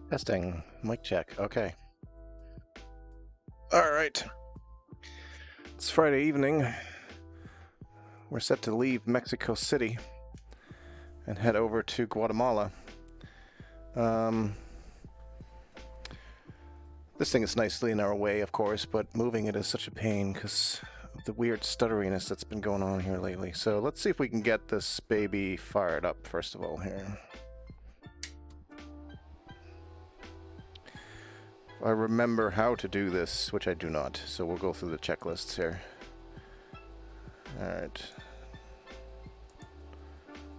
Testing. Mic check. Okay. All right. It's Friday evening. We're set to leave Mexico City and head over to Guatemala. This thing is nicely in our way, of course, but moving it is such a pain because the weird stutteriness that's been going on here lately. So let's see if we can get this baby fired up first of all here. I remember how to do this, which I do not, so we'll go through the checklists here. Alright.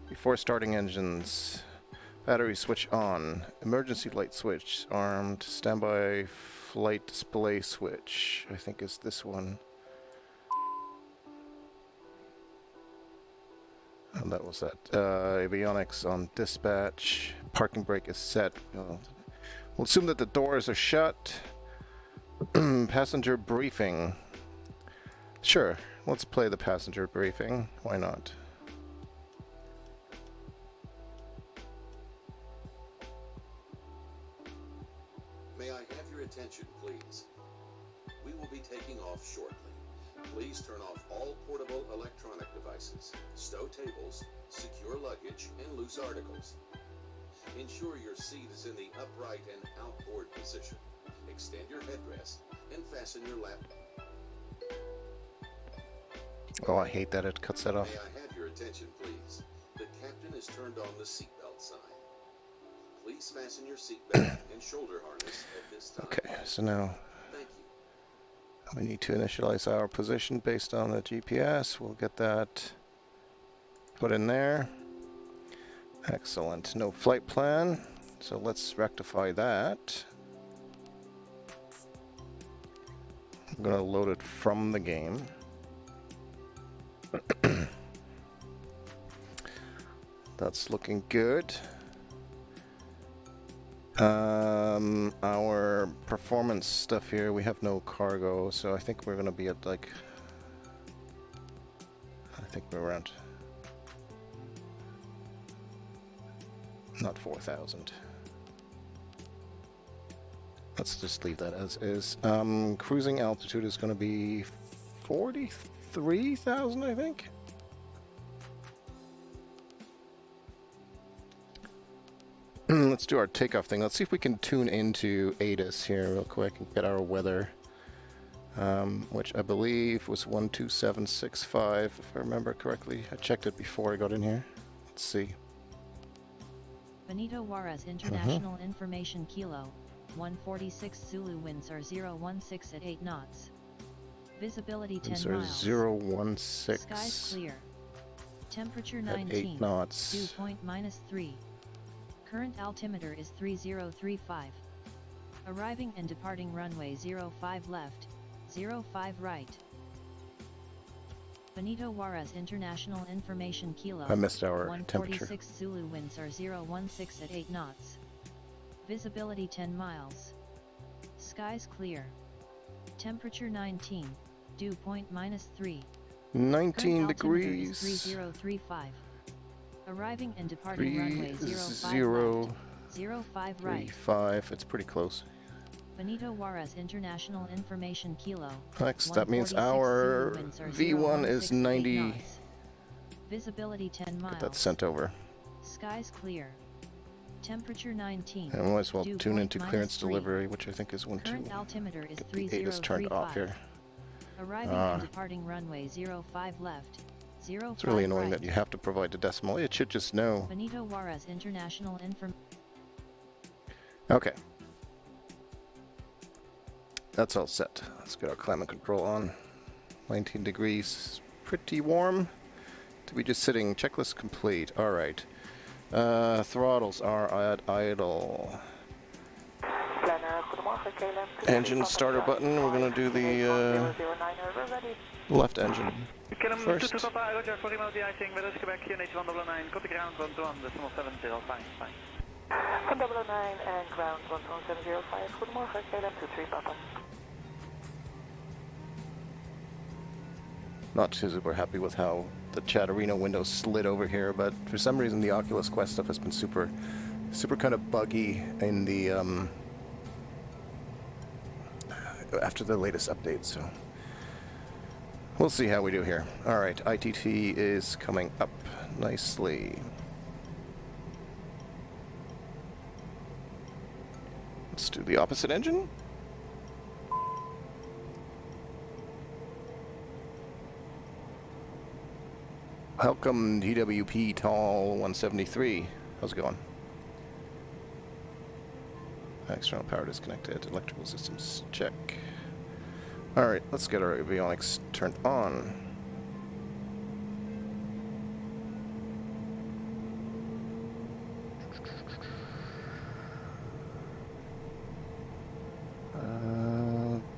Before starting engines, battery switch on, emergency light switch armed, standby flight display switch, I think is this one. And that was that. Avionics on dispatch, parking brake is set. We'll assume that the doors are shut. Passenger briefing. Sure, let's play the passenger briefing. Why not? May I have your attention, please? We will be taking off shortly. Please turn off all portable electronic devices, stow tables, secure luggage, and loose articles. Ensure your seat is in the upright and outboard position. Extend your headrest and fasten your lap. Oh, I hate that it cuts that off. May I have your attention, please? The captain has turned on the seatbelt sign. Please fasten your seatbelt and shoulder harness at this time. Okay, so now Thank you. we need to initialize our position based on the GPS. We'll get that put in there. Excellent. No flight plan. So let's rectify that. I'm going to load it from the game. That's looking good. Our performance stuff here, we have no cargo, so I think we're going to be at like, I think we're around, not 4,000. Let's just leave that as is. Cruising altitude is going to be 43,000, I think. Let's do our takeoff thing. Let's see if we can tune into ATIS here real quick and get our weather, which I believe was 12765, if I remember correctly. I checked it before I got in here. Let's see. Benito Juarez International Information Kilo, 146 Zulu, winds are 016 at 8 knots. Visibility 10 miles. 016. Skies clear. Temperature at 19. 8 knots. Dew point -3. Current altimeter is 3035. Arriving and departing runway 05 left, 05 right. Benito Juarez International Information Kilo. I missed our 146 temperature. Zulu, winds are 016 at 8 knots. Visibility 10 miles. Skies clear. Temperature 19. Dew point -3. 19 Current altimeter is degrees. 3035. Arriving and departing runway 05 0 left, 05 right. 35. It's pretty close. Benito Juarez International Information Kilo. Next, that means 146 our Zulu, winds are V1 is 016 at 8 90. knots. Visibility 10 miles. Get that sent over. Skies clear. Temperature 19. And we might as well Dew tune point into clearance -3. delivery, which I think is 1 2. Current altimeter is Get the ATIS turned off 3035. here. Arriving and departing runway 05 left, 05 It's really annoying right. that you have to provide the decimal. It should just know. Benito Juarez International Information. Okay. That's all set. Let's get our climate control on. 19 degrees. Pretty warm. To be just sitting. Checklist complete. Alright. Throttles are at idle. Engine starter button. We're going to do the left engine first. Van 009 and ground 11705. Goedemorgen, KLM 23 Papa. Not super happy with how the Chatterino window slid over here, but for some reason the Oculus Quest stuff has been super kind of buggy in the after the latest update, so we'll see how we do here. Alright, ITT is coming up nicely. Let's do the opposite engine. Welcome DWP Tall 173. How's it going? External power disconnected. Electrical systems check. Alright, let's get our avionics turned on.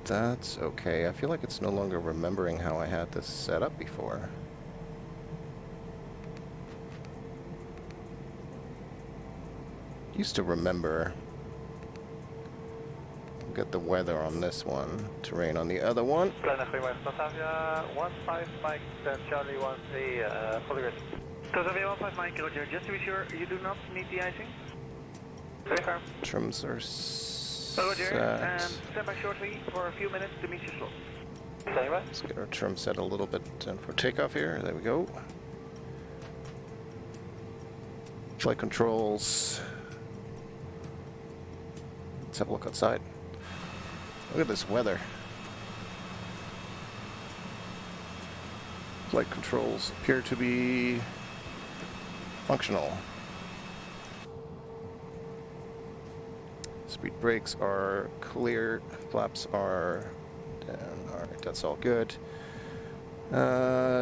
That's okay. I feel like it's no longer remembering how I had this set up before. Used to remember. Get the weather on this one, terrain on the other one. Plan Batavia 15 Mike, Charlie 13, fully ready. Batavia 15 Mike, Roger. Just to be sure, you do not need the icing? Very firm. Trims are Roger, set. and stand by shortly for a few minutes to meet your slot. Standing by. Let's get our trim set a little bit for takeoff here. There we go. Flight controls. Let's have a look outside. Look at this weather. Flight controls appear to be functional. Speed brakes are clear. Flaps are down. Alright, that's all good.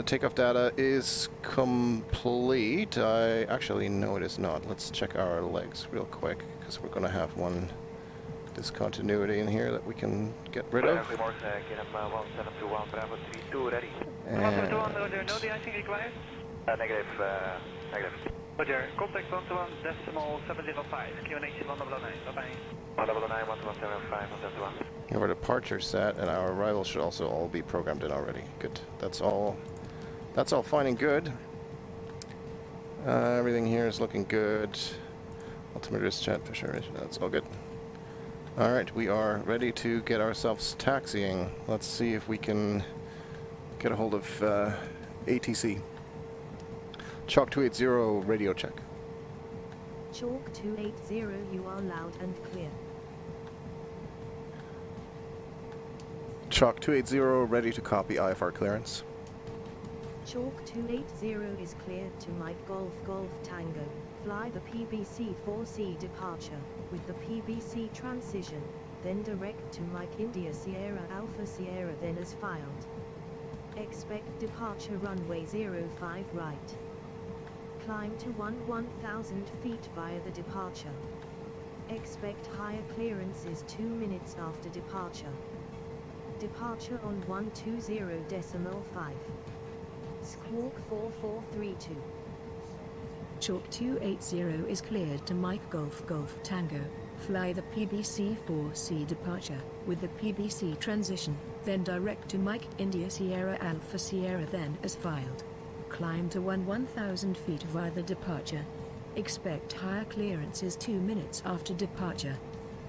Takeoff data is complete. No, it is not. Let's check our legs real quick because we're going to have one discontinuity in here that we can get rid of. And 1721, Bravo 32, ready. 1721, Roger, no de-icing required? Negative. Roger, contact 121.705, QNH 109, bye-bye. 109, 11775, 171. We have our departure set, and our arrivals should also all be programmed in already. Good. That's all fine and good. Everything here is looking good. Altimeter chat for sure. That's all good. Alright, we are ready to get ourselves taxiing. Let's see if we can get a hold of ATC. Chalk 280 radio check. Chalk 280, you are loud and clear. Chalk 280 ready to copy IFR clearance. Chalk 280 is cleared to Mike Golf Golf Tango. Fly the PBC 4C departure with the PBC transition, then direct to Mike India Sierra Alpha Sierra then as filed. Expect departure runway 05 right. Climb to 1000 feet via the departure. Expect higher clearances 2 minutes after departure. Departure on 120.5. Squawk 4432. Chalk 280 is cleared to Mike Golf Golf Tango. Fly the PBC 4C departure with the PBC transition, then direct to Mike India Sierra Alpha Sierra then as filed. Climb to 1000 feet via the departure. Expect higher clearances 2 minutes after departure.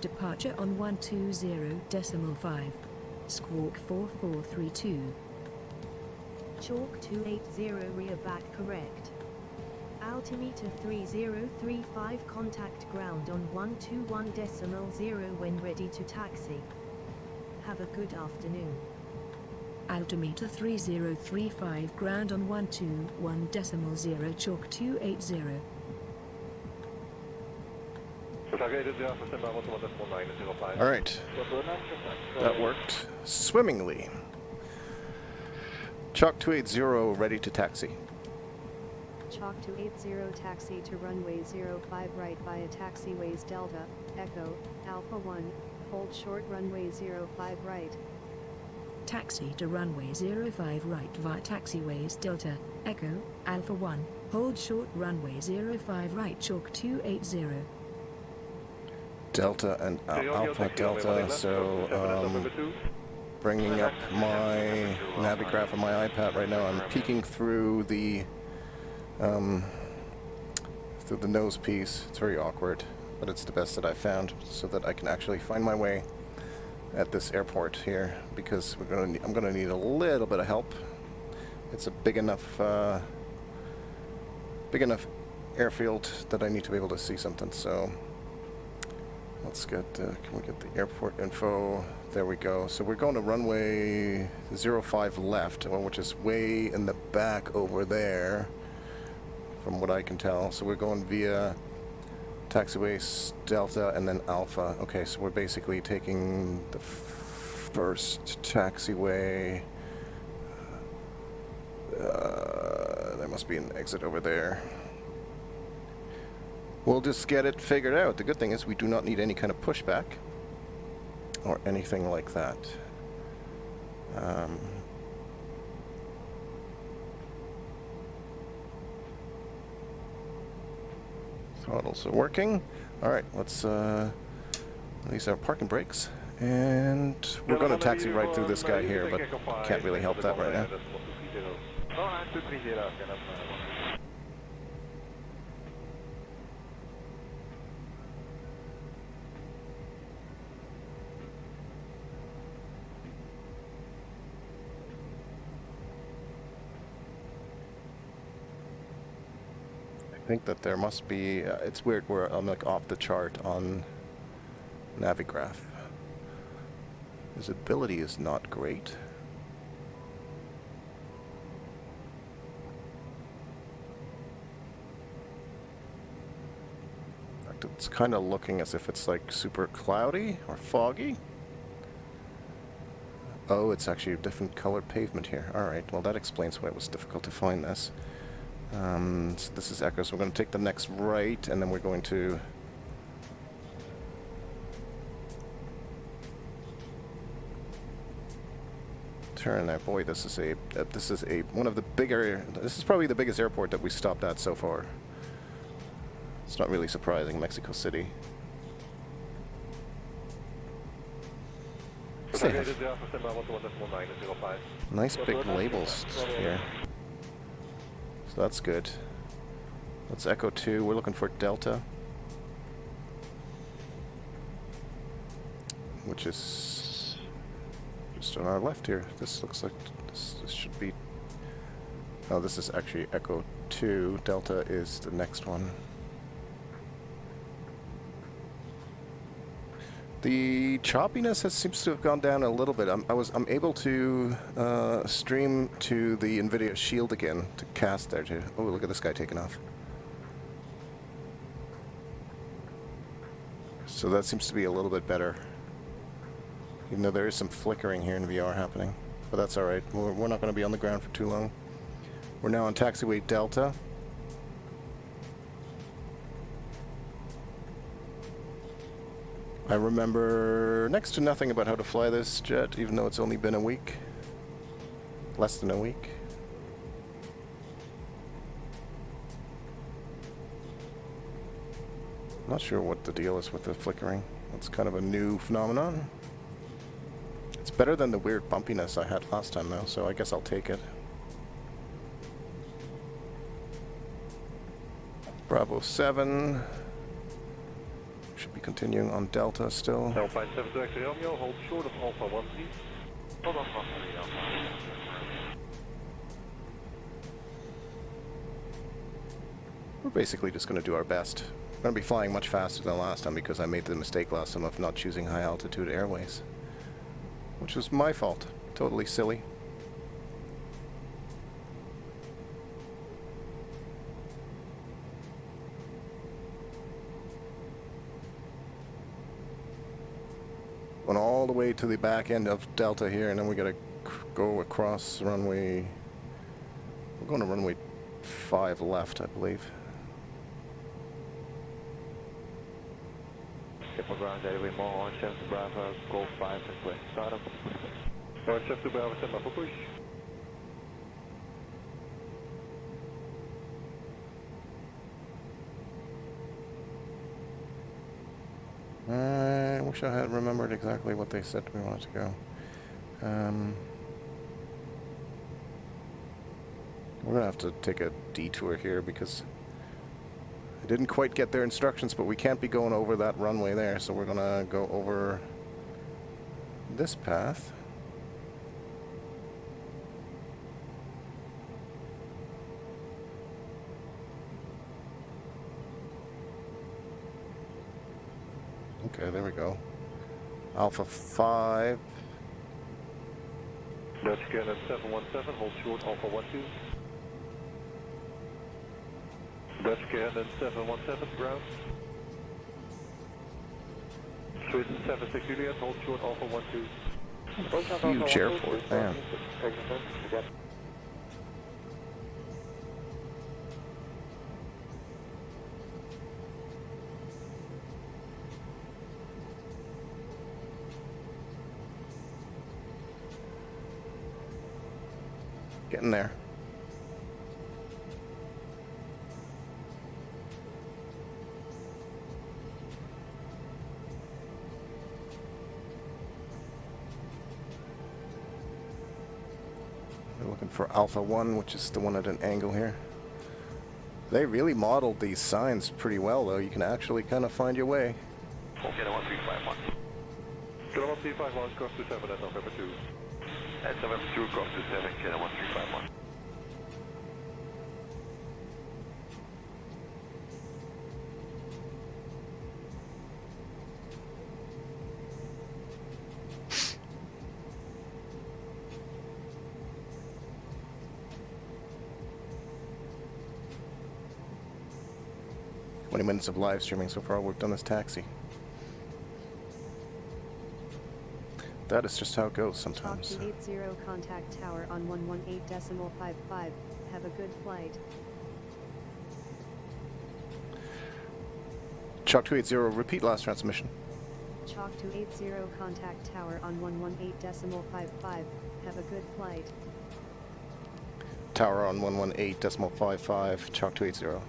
Departure on 120.5. Squawk 4432. Chalk 280 rear back correct. Altimeter 3035 contact ground on 121.0 when ready to taxi. Have a good afternoon. Altimeter 3035 ground on 121.0 Chalk 280. Alright. That worked swimmingly. Chalk 280 ready to taxi. Chalk 280 taxi to runway 05 right via taxiways Delta, Echo, Alpha 1, hold short runway 05 right. Taxi to runway 05 right via taxiways Delta, Echo, Alpha 1, hold short runway 05 right Chalk 280. Delta and Alpha Delta, so bringing up my Navigraph on my iPad right now. I'm peeking through the nose piece. It's very awkward, but it's the best that I've found so that I can actually find my way at this airport here, because I'm gonna need a little bit of help. It's a big enough airfield that I need to be able to see something, so Let's get, can we get the airport info? There we go. So we're going to runway 05 left, which is way in the back over there, from what I can tell. So we're going via taxiway Delta and then Alpha. Okay, so we're basically taking the first taxiway. There must be an exit over there. We'll just get it figured out. The good thing is we do not need any kind of pushback or anything like that. Throttles are working. All right, let's release our parking brakes. And we're going to taxi right through this guy here, but can't really help that right now. I think that there must be, it's weird where I'm like off the chart on Navigraph. Visibility is not great. In fact, it's kind of looking as if it's like super cloudy or foggy. Oh, it's actually a different colored pavement here. Alright, well that explains why it was difficult to find this. So this is Echo, so we're going to take the next right, and then we're going to turn there. Boy, this is one of the bigger, this is probably the biggest airport that we stopped at so far. It's not really surprising, Mexico City. Nice big labels here. So that's good. That's Echo 2. We're looking for Delta, which is just on our left here. This looks like this should be... Oh, this is actually Echo 2. Delta is the next one. The choppiness seems to have gone down a little bit. I'm able to stream to the NVIDIA Shield again to cast there too. Oh, look at this guy taking off. So that seems to be a little bit better. Even though there is some flickering here in VR happening, but that's all right. We're not going to be on the ground for too long. We're now on taxiway Delta. I remember next to nothing about how to fly this jet, even though it's only been a week. Less than a week. Not sure what the deal is with the flickering. It's kind of a new phenomenon. It's better than the weird bumpiness I had last time though, so I guess I'll take it. Bravo 7. Should be continuing on Delta still. Alpine 7 Romeo, hold short of Alpha 13. Hold on, We're basically just going to do our best. We're going to be flying much faster than last time because I made the mistake last time of not choosing high altitude airways, which was my fault. Totally silly. Going all the way to the back end of Delta here, and then we got to go across runway. We're going to runway 5 left, I believe. Get my ground anyway, more on 7 to Bravo, Golf 5 and West. Start up. On 7 to Bravo, stand by for push. I wish I had remembered exactly what they said we wanted to go. We're gonna have to take a detour here because I didn't quite get their instructions, but we can't be going over that runway there, so we're gonna go over this path. Okay, there we go. Alpha 5. Dutch Cannon 717, hold short, Alpha 12. Dutch Cannon 717, ground. Swiss 76 Juliet, hold short, Alpha 12. Huge airport, man. Getting there. We're looking for Alpha 1, which is the one at an angle here. They really modeled these signs pretty well, though. You can actually kind of find your way. Okay, 1351. Kilo 1351, cross to 7 at November 2. At November 2, cross to 7, Kilo 1351. Minutes of live streaming so far. We've done this taxi. That is just how it goes sometimes. Talk to 80, contact tower on 118.55. Have a good flight. Chalk 280, repeat last transmission. Chalk to 80, contact tower on 118.55. Have a good flight. Tower on 118.55, Chalk 280.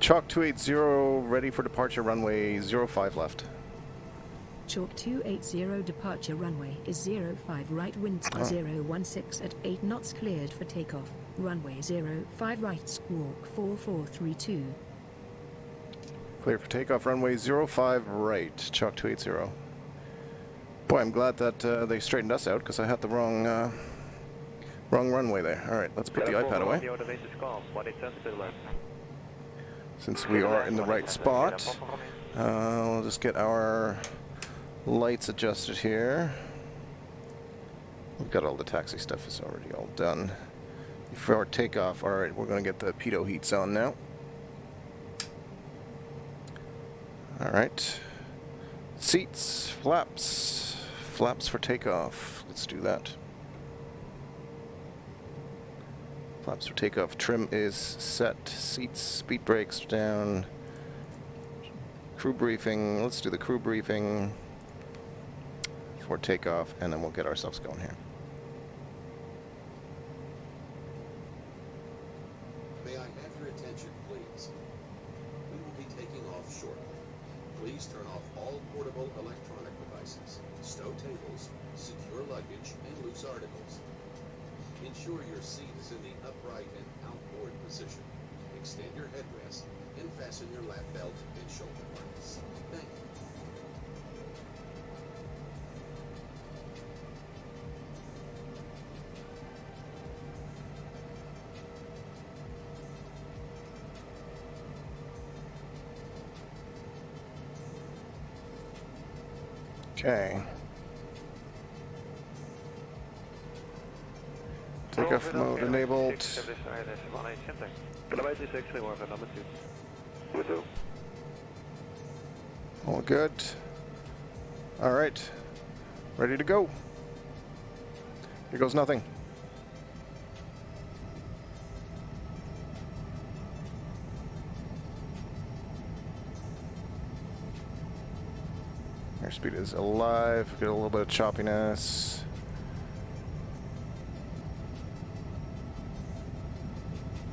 Chalk 280, ready for departure, runway 05 left. Chalk 280 departure runway is 05 right, winds 016 at 8 knots, cleared for takeoff. Runway 05 right, squawk 4432. Clear for takeoff, runway 05 right, Chalk 280. Boy, I'm glad that they straightened us out, because I had the wrong runway there. Alright, let's put the iPad away. Since we are in the right spot, we'll just get our lights adjusted here. We've got all the taxi stuff is already all done. For our takeoff, alright, we're going to get the pitot heats on now. Alright. Seats, flaps for takeoff. Let's do that. Flaps for takeoff. Trim is set. Seats, speed brakes down. Crew briefing. Let's do the crew briefing for takeoff, and then we'll get ourselves going here. May I have your attention, please? We will be taking off shortly. Please turn off all portable electronic devices, stow tables, secure luggage, and loose articles. Ensure your seat is in the upright and outboard position. Extend your headrest and fasten your lap belt and shoulder harness. Thank you. Okay. Takeoff mode enabled. All good. All right. Ready to go. Here goes nothing. Airspeed is alive. Get a little bit of choppiness.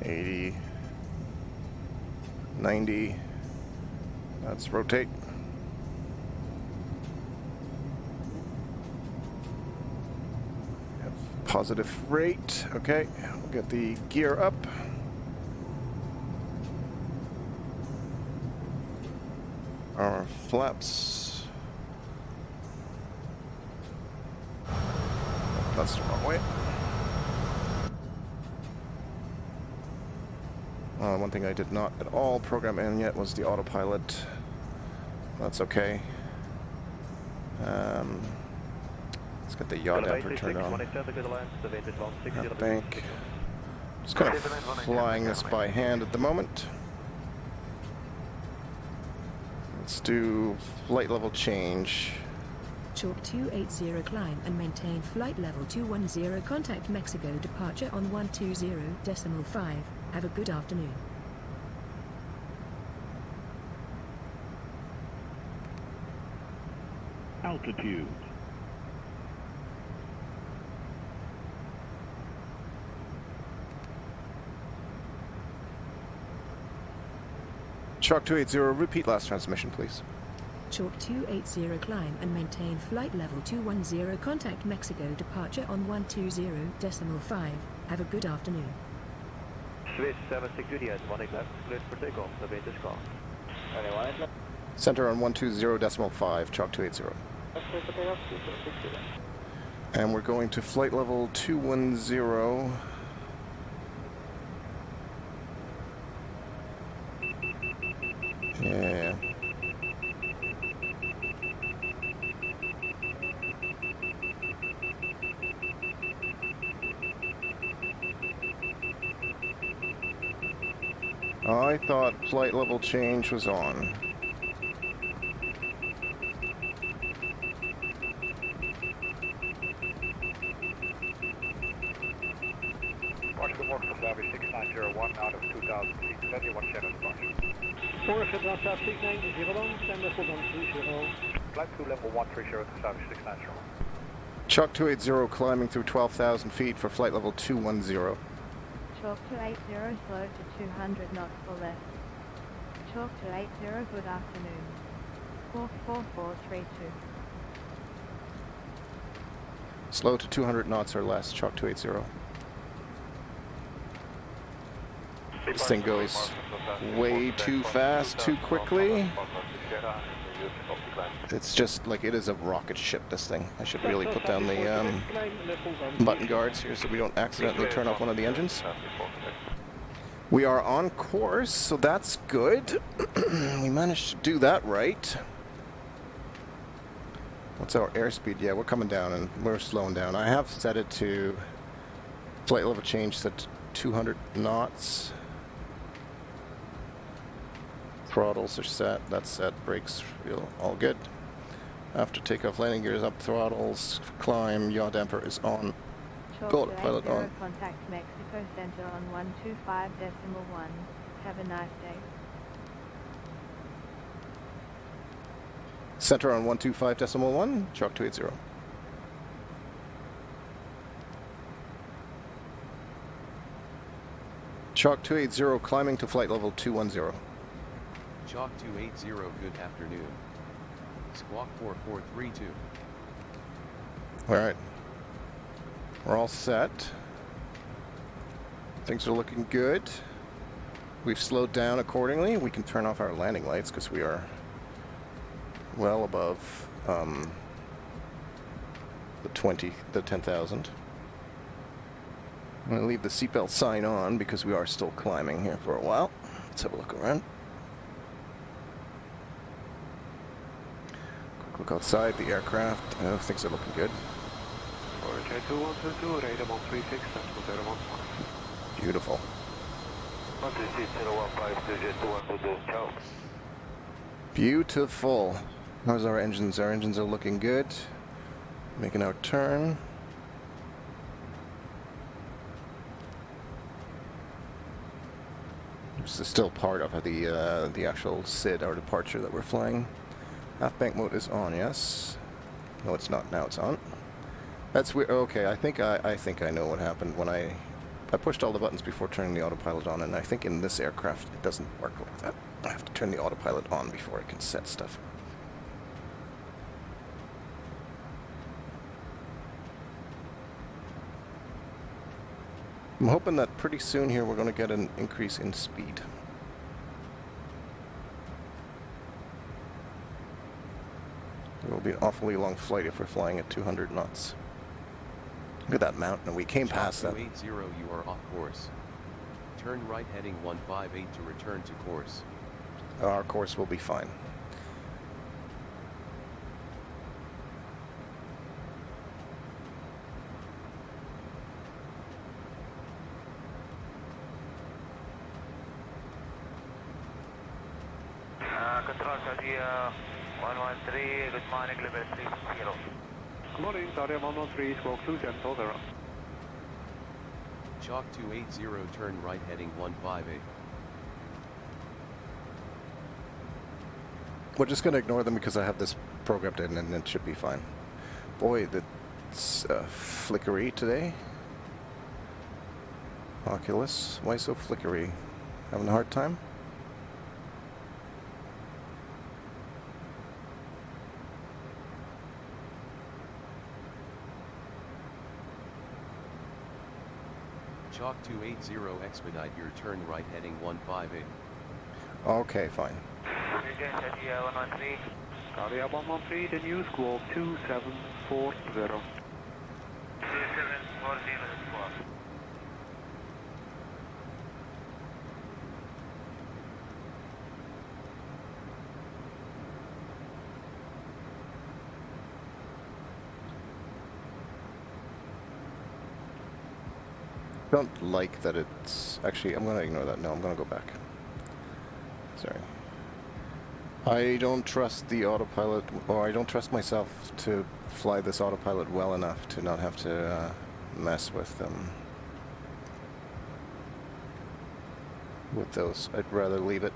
80, 90, let's rotate. Have positive rate, okay, we'll get the gear up. Our flaps. That's the wrong way. One thing I did not at all program in yet was the autopilot. That's okay. Let's get the yaw damper turned on. Bank. Just kind of flying this by hand at the moment. Let's do flight level change. Chalk 280 climb and maintain flight level 210, contact Mexico, departure on 120.5. Have a good afternoon. Altitude. Chalk 280, repeat last transmission, please. Chalk 280 climb and maintain flight level 210, contact Mexico, departure on 120.5. Have a good afternoon. Swiss 762 at 1 left, cleared for takeoff, the bait is gone. Anyone left? Center on 120.5, Chalk 280. And we're going to flight level 210. Yeah. I thought flight level change was on. Portugal Morph from Derby 6901 out of 2,000 feet, 71 Shannon departure. 4 Flight 6901, stand up for 130. Flight 2 level 130 to Derby 690. Chalk 280 climbing through 12,000 feet for flight level 210. Chalk 280 slow to 200 knots for left. Chalk 280 good afternoon. 44432. Slow to 200 knots or less, Chalk 280. This thing goes way too fast, too quickly. It's just like it is a rocket ship, this thing. I should really put down the button guards here so we don't accidentally turn off one of the engines. We are on course, so that's good. We managed to do that right. What's our airspeed? Yeah, we're coming down and we're slowing down. I have set it to flight level change set to 200 knots. Throttles are set, that's set, brakes feel all good. After takeoff, landing gears up, throttles, climb, yaw damper is on. Pilot on. Contact Mexico Center on 125.1. Have a nice day. Center on 125.1, Chalk 280. Chalk 280 climbing to flight level 210. Chalk 280, good afternoon. Squawk 4432. Alright. We're all set. Things are looking good. We've slowed down accordingly. We can turn off our landing lights because we are well above the 10,000. I'm going to leave the seatbelt sign on because we are still climbing here for a while. Let's have a look around. Quick look outside the aircraft. Things are looking good. Beautiful. Beautiful. How's our engines? Our engines are looking good. Making our turn. This is still part of the actual SID, our departure that we're flying. Half bank mode is on, yes. No, it's not. Now it's on. That's weird. Okay, I think I know what happened when I pushed all the buttons before turning the autopilot on, and I think in this aircraft it doesn't work like that. I have to turn the autopilot on before I can set stuff. I'm hoping that pretty soon here we're going to get an increase in speed. It will be an awfully long flight if we're flying at 200 knots. Look at that mountain, and we came past that. 280, you are off course. Turn right heading 158 to return to course. Our course will be fine. Control Saudi 113, good morning, level 30. Good morning, Saudi 113, squawk 270. Chalk 280 turn right heading 158. We're just going to ignore them because I have this programmed in and it should be fine. Boy, that's flickery today. Oculus, why so flickery? Having a hard time? Chalk 280 expedite your turn right heading 158. Okay, fine. Saudi 113. Saudi 113, the new squawk 2740. 2740 squawk. Don't like that it's... Actually, I'm going to ignore that. No, I'm going to go back. Sorry. I don't trust the autopilot, or I don't trust myself to fly this autopilot well enough to not have to mess with them. With those, I'd rather leave it.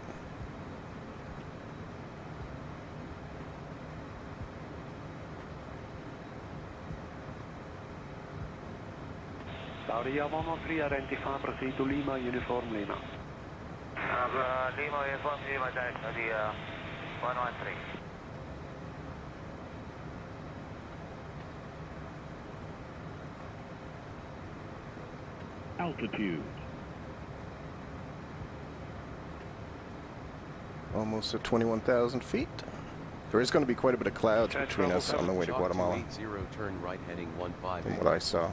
Saudi 113, identify, proceed to Lima, uniform Lima. Lima uniform Lima, Saudi 113. Altitude. Almost at 21,000 feet. There is going to be quite a bit of clouds between us on the way to Guatemala, turn right heading 158. from what I saw.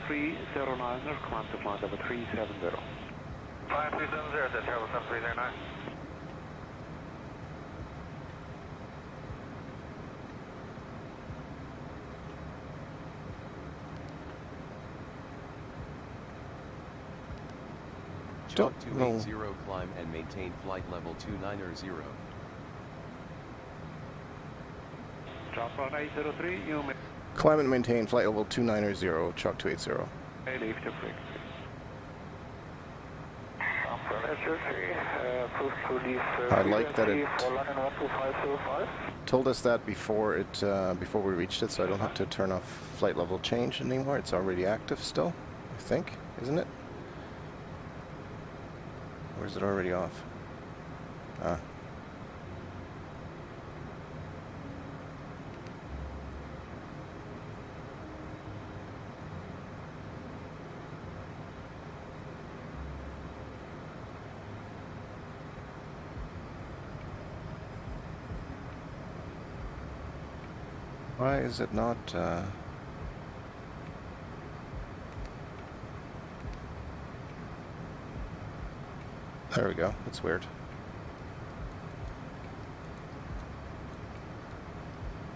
309er, climb to flight level 370. 5370, that's Travel 7309. Chalk 280 climb and maintain flight level 290. Chalk 803, you may Climb and maintain flight level 290, Chalk 280. leave the frequency. I like that it told us that before it before we reached it, so I don't have to turn off flight level change anymore. It's already active still, I think, isn't it? Or is it already off? Ah. Why is it not, There we go, that's weird.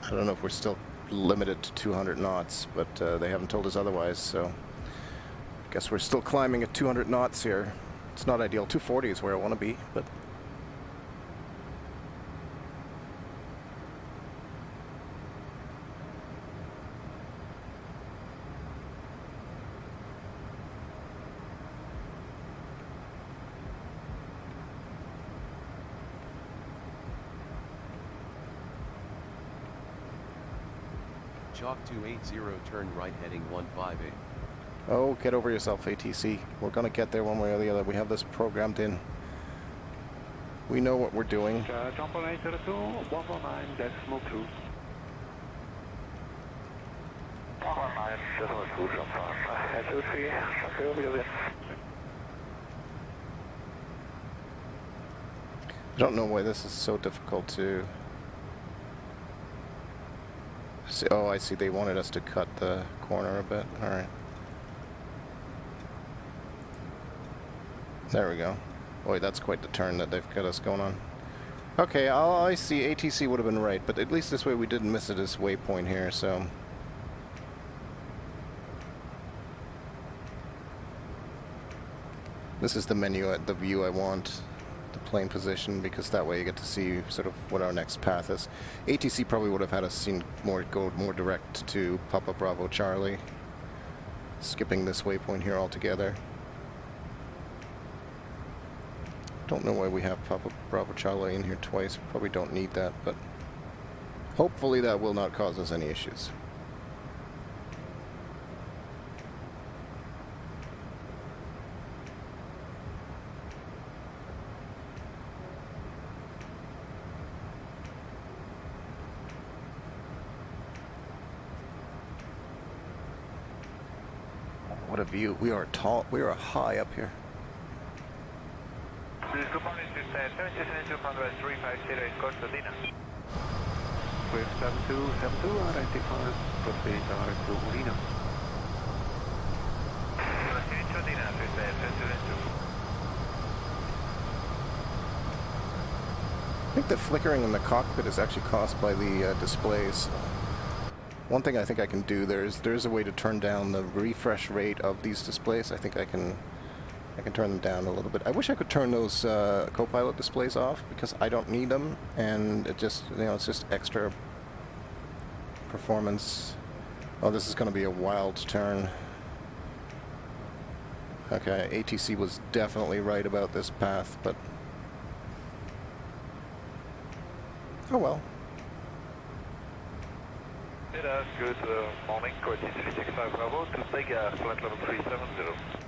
I don't know if we're still limited to 200 knots, but they haven't told us otherwise, so I guess we're still climbing at 200 knots here. It's not ideal. 240 is where I want to be, but Chalk 280 turn right heading 158. oh, get over yourself, ATC. We're going to get there one way or the other. We have this programmed in. We know what we're doing. Jump on 802, 119.2. 119.2, jump on 803, I don't know why this is so difficult to see. Oh, I see. They wanted us to cut the corner a bit. All right. There we go. Boy, that's quite the turn that they've got us going on. Okay, I see. ATC would have been right, but at least this way we didn't miss this waypoint here, so... This is the menu, the view I want, the plane position, because that way you get to see sort of what our next path is. ATC probably would have had us seen go more direct to Papa Bravo Charlie, skipping this waypoint here altogether. Don't know why we have Papa Bravo Charlie in here twice. Probably don't need that, but hopefully that will not cause us any issues. What a view. We are tall. We are high up here. Good morning, this is 350 is Costa With 7272, identify, proceed direct to Urina. I think the flickering in the cockpit is actually caused by the displays. One thing I think I can do, there's a way to turn down the refresh rate of these displays. I think I can turn them down a little bit. I wish I could turn those co-pilot displays off, because I don't need them, and it just, you know, it's just extra performance. Oh, this is going to be a wild turn. Okay, ATC was definitely right about this path, but oh well. Good morning, quality 365 Bravo, to take flight level 370.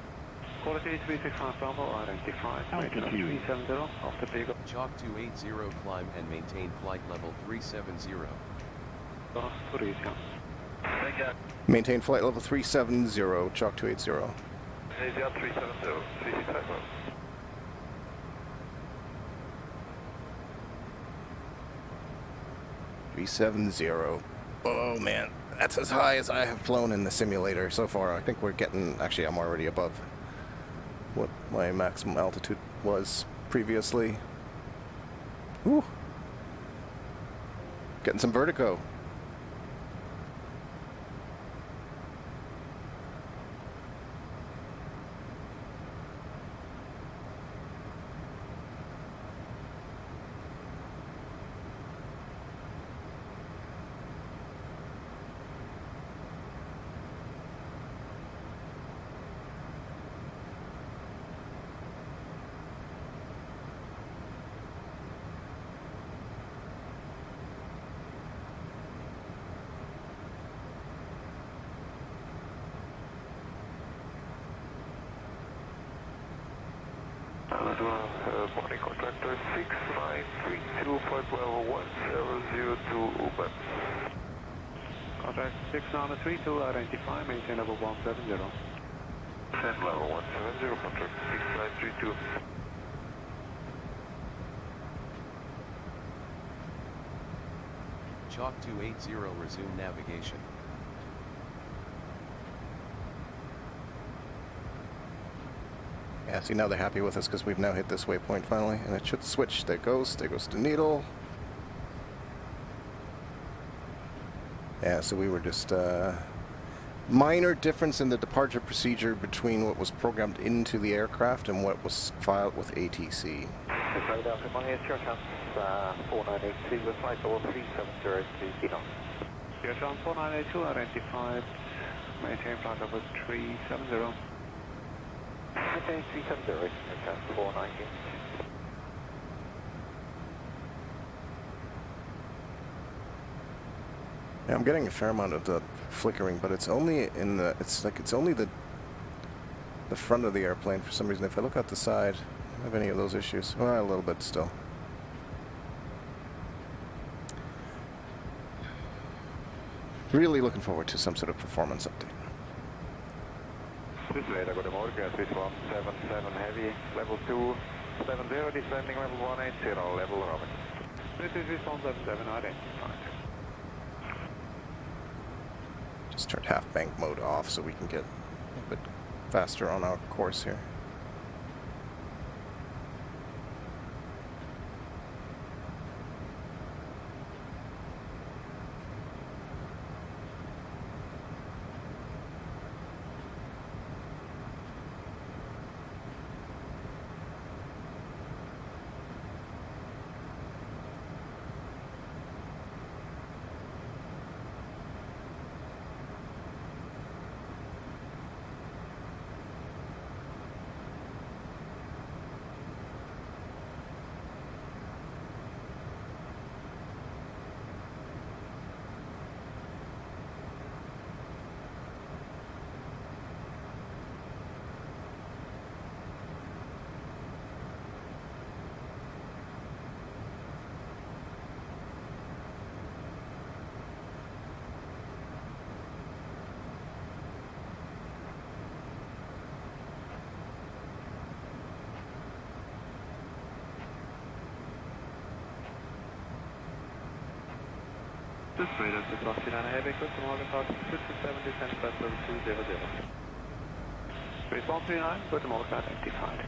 Quality 365 Bravo, identify, altitude 370, off the takeoff. Chalk 280, climb and maintain flight level 370. Maintain flight level 370, Chalk 280. 370, 365 Bravo. Oh man, that's as high as I have flown in the simulator so far. I think we're getting, actually I'm already above what my maximum altitude was previously. Whew. Getting some vertigo. Morning contractor 6932 flight level 1002 Uber. Contract 6932, identify, maintain level 170. Send level 170, contract 6932. Chalk 280, resume navigation. Yeah, see, now they're happy with us because we've now hit this waypoint finally, and it should switch. There goes the needle. Yeah, so we were just minor difference in the departure procedure between what was programmed into the aircraft and what was filed with ATC. Right after my air chance 4982 with flight level 370 to Dino. Air chance 4982, identified, maintain flight level 370. Okay, 370, air chance 490. Yeah, I'm getting a fair amount of the flickering, but it's only in the, it's only the front of the airplane for some reason. If I look out the side, I don't have any of those issues. Well, a little bit still. Really looking forward to some sort of performance update. This radar, good morning, Swiss 177 heavy, level 270, descending level 180, level Robin. This is Swiss 177, identified. Just turned half bank mode off so we can get a bit faster on our course here. This radar to cross China Heavy, Guatemala, parking 57, descent flight level 200. Space 139, Guatemala, identified.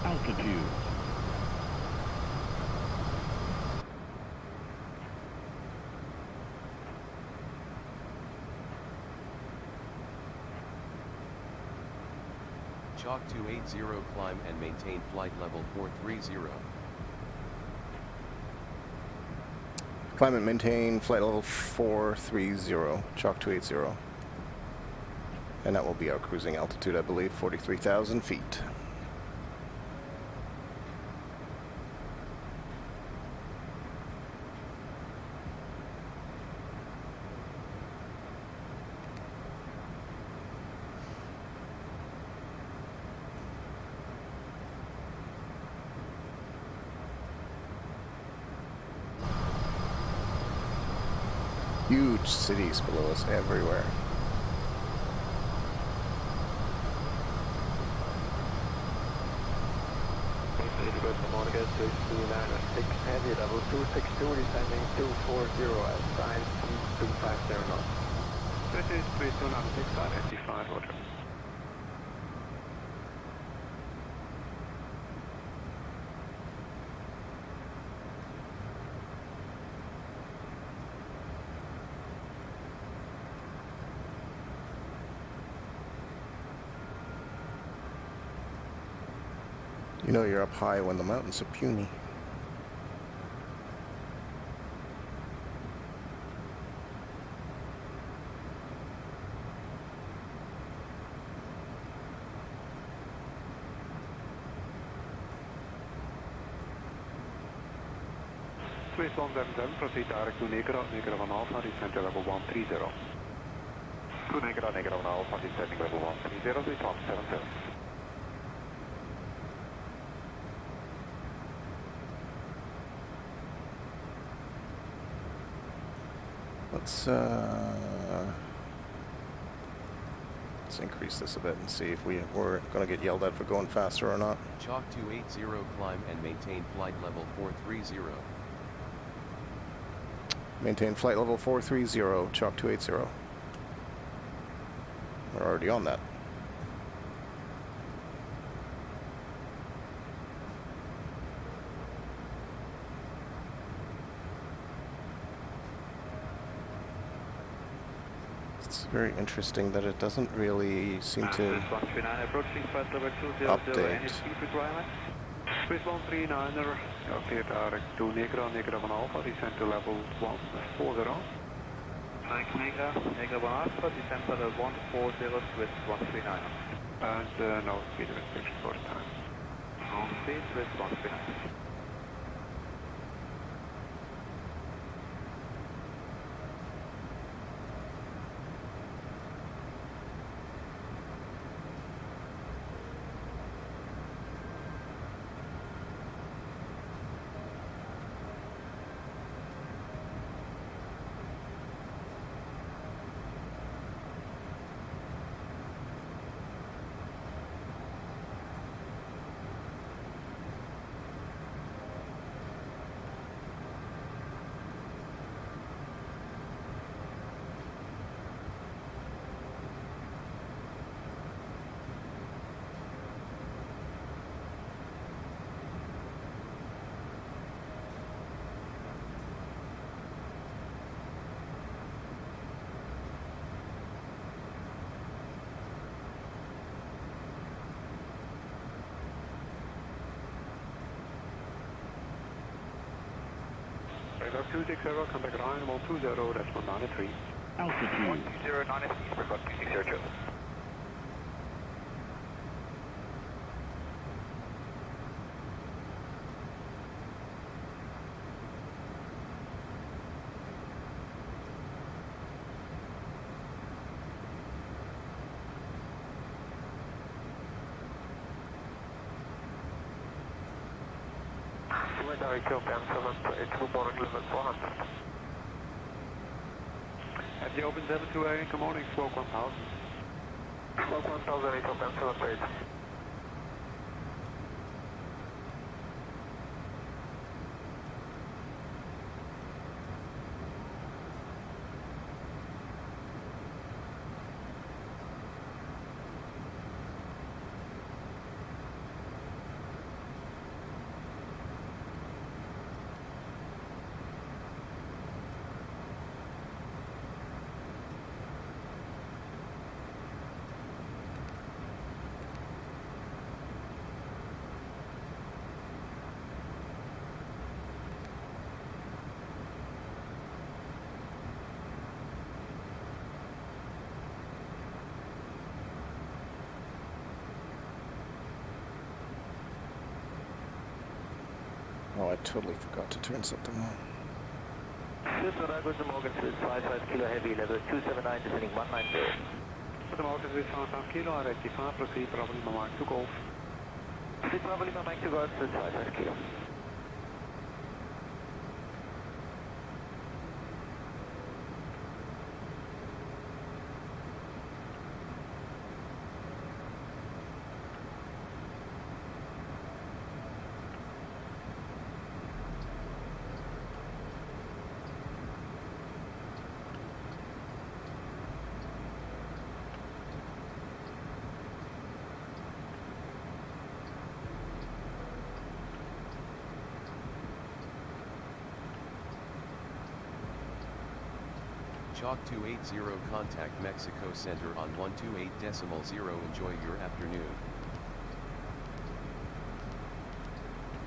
Altitude. Chalk 280 climb and maintain flight level 430. Climb and maintain flight level 430, Chalk 280. And that will be our cruising altitude, I believe, 43,000 feet. Huge cities below us everywhere. Heavy level 262, descending 240 at sign 250 knots. British 3296, identified, roger. You know you're up high when the mountains are puny. Swiss 177, proceed direct to Negro, Negro 1 Alpha, descent to level 130. To Negro, Negro 1 Alpha, descending level 130, Swiss 177. Let's increase this a bit and see if we're going to get yelled at for going faster or not. Chalk 280 climb and maintain flight level 430. Maintain flight level 430, Chalk 280. We're already on that. It's very interesting that it doesn't really seem to update. Swiss 139er, clear direct to Negro, Negro 1 Alpha, descent to level 140. Thanks Negro, Negro 1 Alpha, descent to level 140, Swiss 139er. And no speed restriction for time. No speed, Swiss 139er. Radar 260, come back around 120, that's 193. Altitude. 120, request PC 02. Direct to FS2020, good morning, limit 400. Have you opened 728, good morning, smoke 1000. Smoke 1000, 8 FS2020. Oh, I totally forgot to turn something on. Guten Morgen, Swiss 55 Kilo Heavy, level 279, descending 190. Guten Morgen, Swiss 55 Kilo, rectify, proceed, probably Mike to Golf. Swiss probably Mike to Golf, Swiss 55 Kilo. Chalk 280 contact Mexico Center on 128.0. Enjoy your afternoon.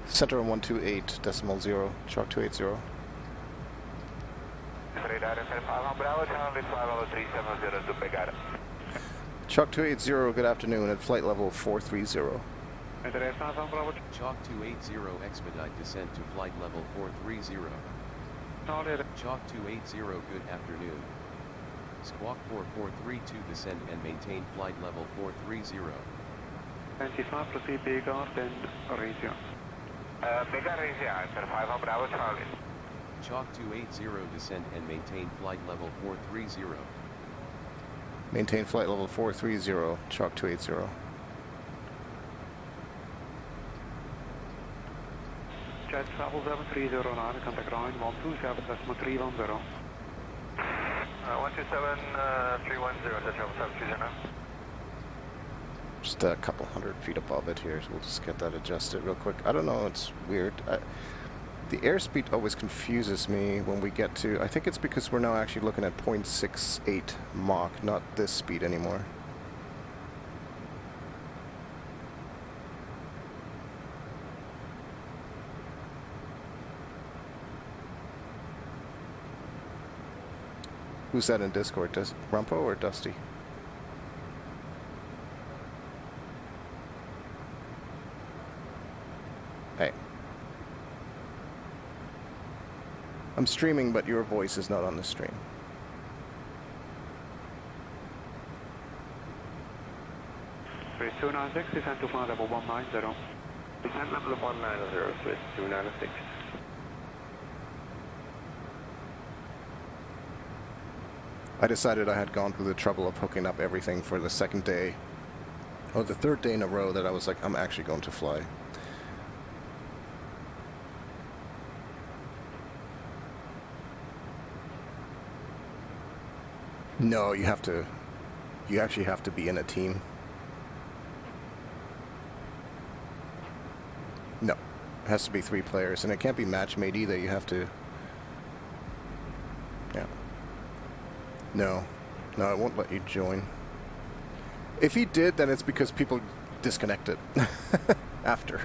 Center on 128.0, Chalk 280. Chalk 280, good afternoon at flight level 430. Chalk 280 expedite descent to flight level 430. Chalk 280 good afternoon. Squawk 4432 descend and maintain flight level 430. 25, proceed big off, then ratio. Big ratio, after 5 Bravo Charlie. Chalk 280 descend and maintain flight level 430. Maintain flight level 430, Chalk 280. Jet travel 7309, contact ground 127.310. 127.310, Jet travel 7309. Just a couple hundred feet above it here, so we'll just get that adjusted real quick. I don't know, it's weird. The airspeed always confuses me when we get to... I think it's because we're now actually looking at 0.68 Mach, not this speed anymore. Who's that in Discord? Rumpo or Dusty? Hey. I'm streaming, but your voice is not on the stream. Swiss 296, descend to flight level 190. Descent level 190, Swiss 296. I decided I had gone through the trouble of hooking up everything for the second day, or the third day in a row, that I was like, I'm actually going to fly. No, you actually have to be in a team. No, it has to be 3 players, and it can't be match made either. You have to, yeah. No, it won't let you join. If he did, then it's because people disconnected after.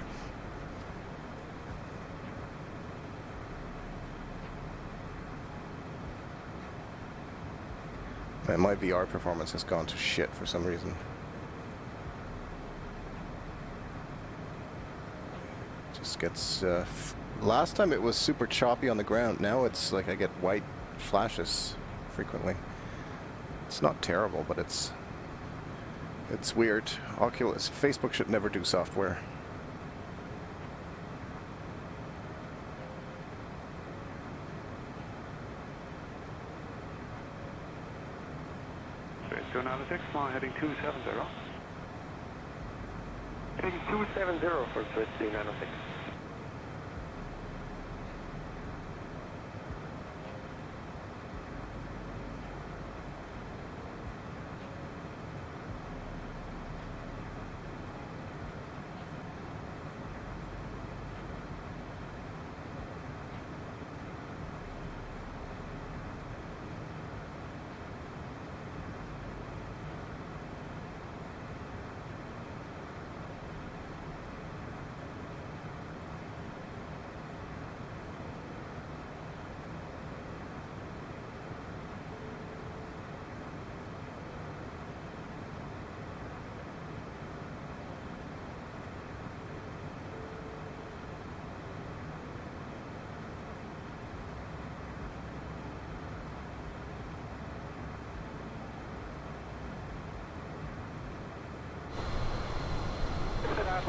Man, my VR performance has gone to shit for some reason. Just gets... last time it was super choppy on the ground. Now it's like I get white flashes frequently. It's not terrible, but it's weird. Facebook should never do software. 296, mile heading 270. Heading 270 for Swiss 296.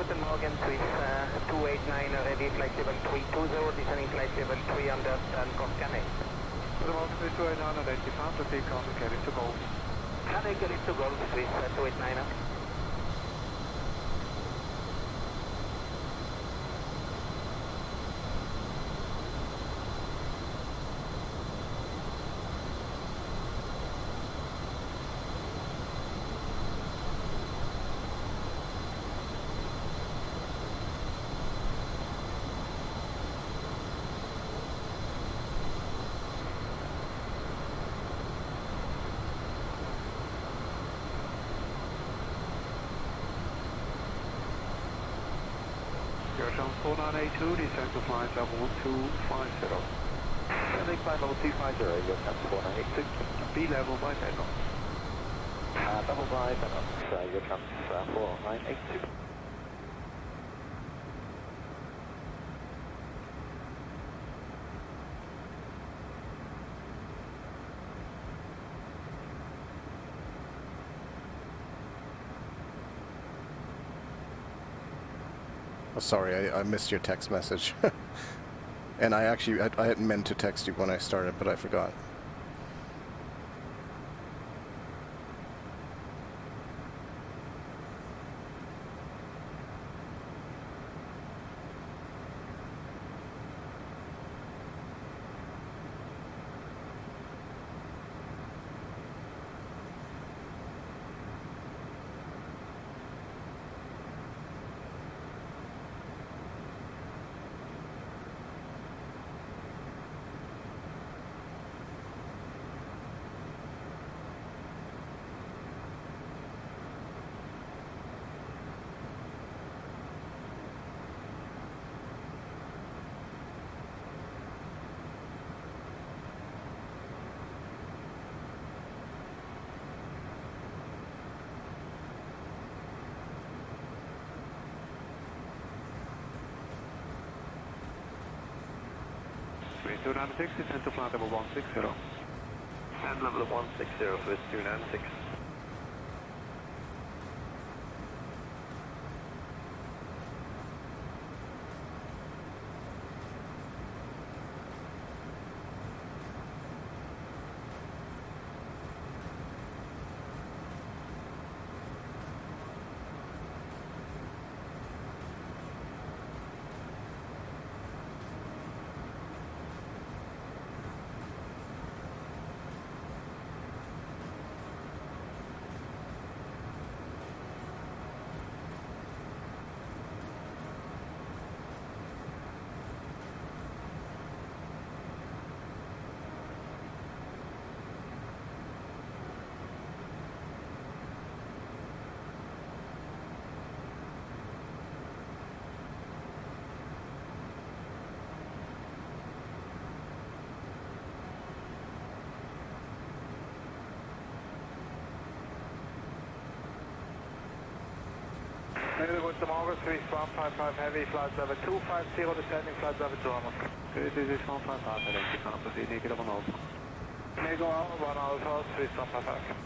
Guten Morgen, Swiss 289, ready flight level 320, descending flight level 300, and Konkane. Guten Morgen, Swiss 289, identify, proceed, Konkane to Golf. Konkane to Golf, Swiss 289. Your chance 4982, descend to flight level 1250. Descending flight level 250, your chance 4982. Be level by takeoff. Double by takeoff, your chance 4982. Oh, sorry, I missed your text message. And I actually, I hadn't meant to text you when I started, but I forgot. Swiss 296, descend to flight level 160. And level 160, Swiss 296. Guten Morgen, Swiss 155 Heavy, flight level 250, descending flight level 200. Okay, this is 155, identify, proceed, negative 1 Alpha. Nego 1 Alpha, Swiss 155.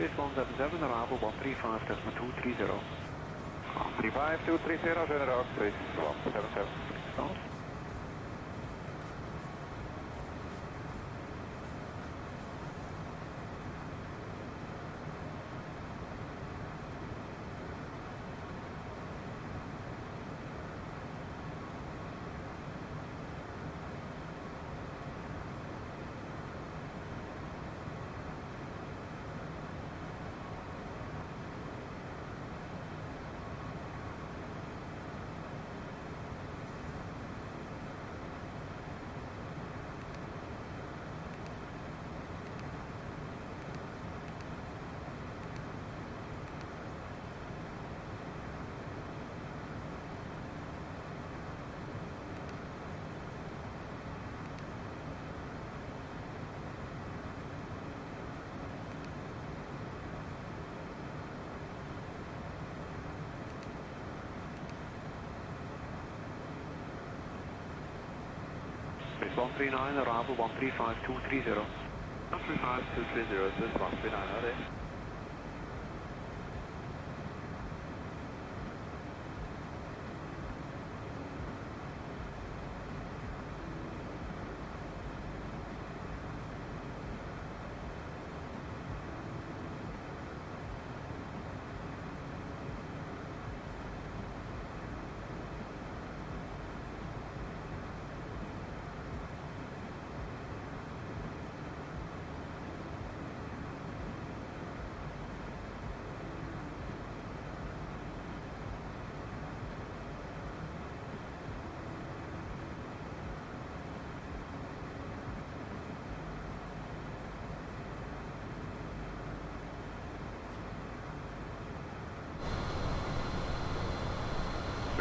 Space 177, arrival 135, decimal 230. 135, 230, general, Space 177. Start. Space 139, arrival 135, 230. 135, 230, this is 139, alright.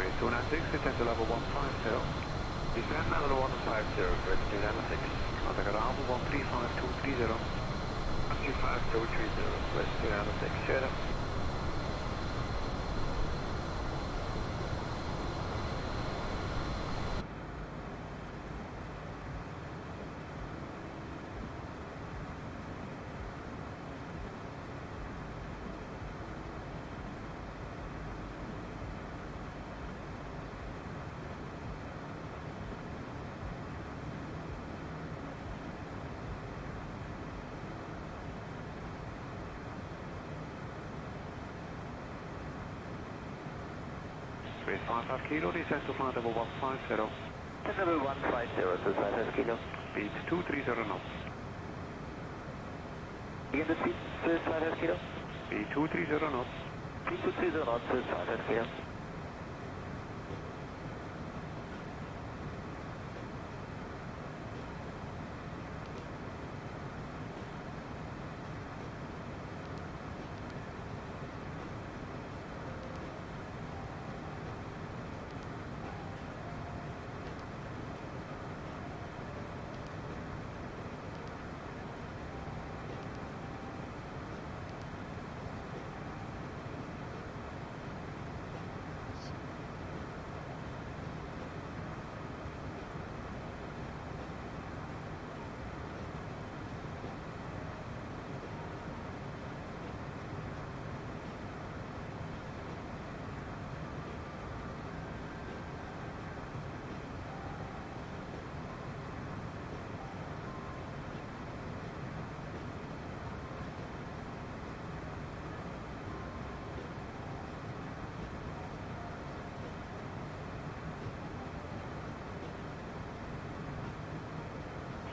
Space 296, descend to level 150. Descend level 150, correct, 296. Contact arrival 135, 230. 135, 230, west 296, share. Space 55 kilo, descend to flight level 150. Level 150, so 55 kilo. Speed 230 knots. Again the speed, 55 kilo. Speed 230 knots. Speed 230 knots, 55 kilo.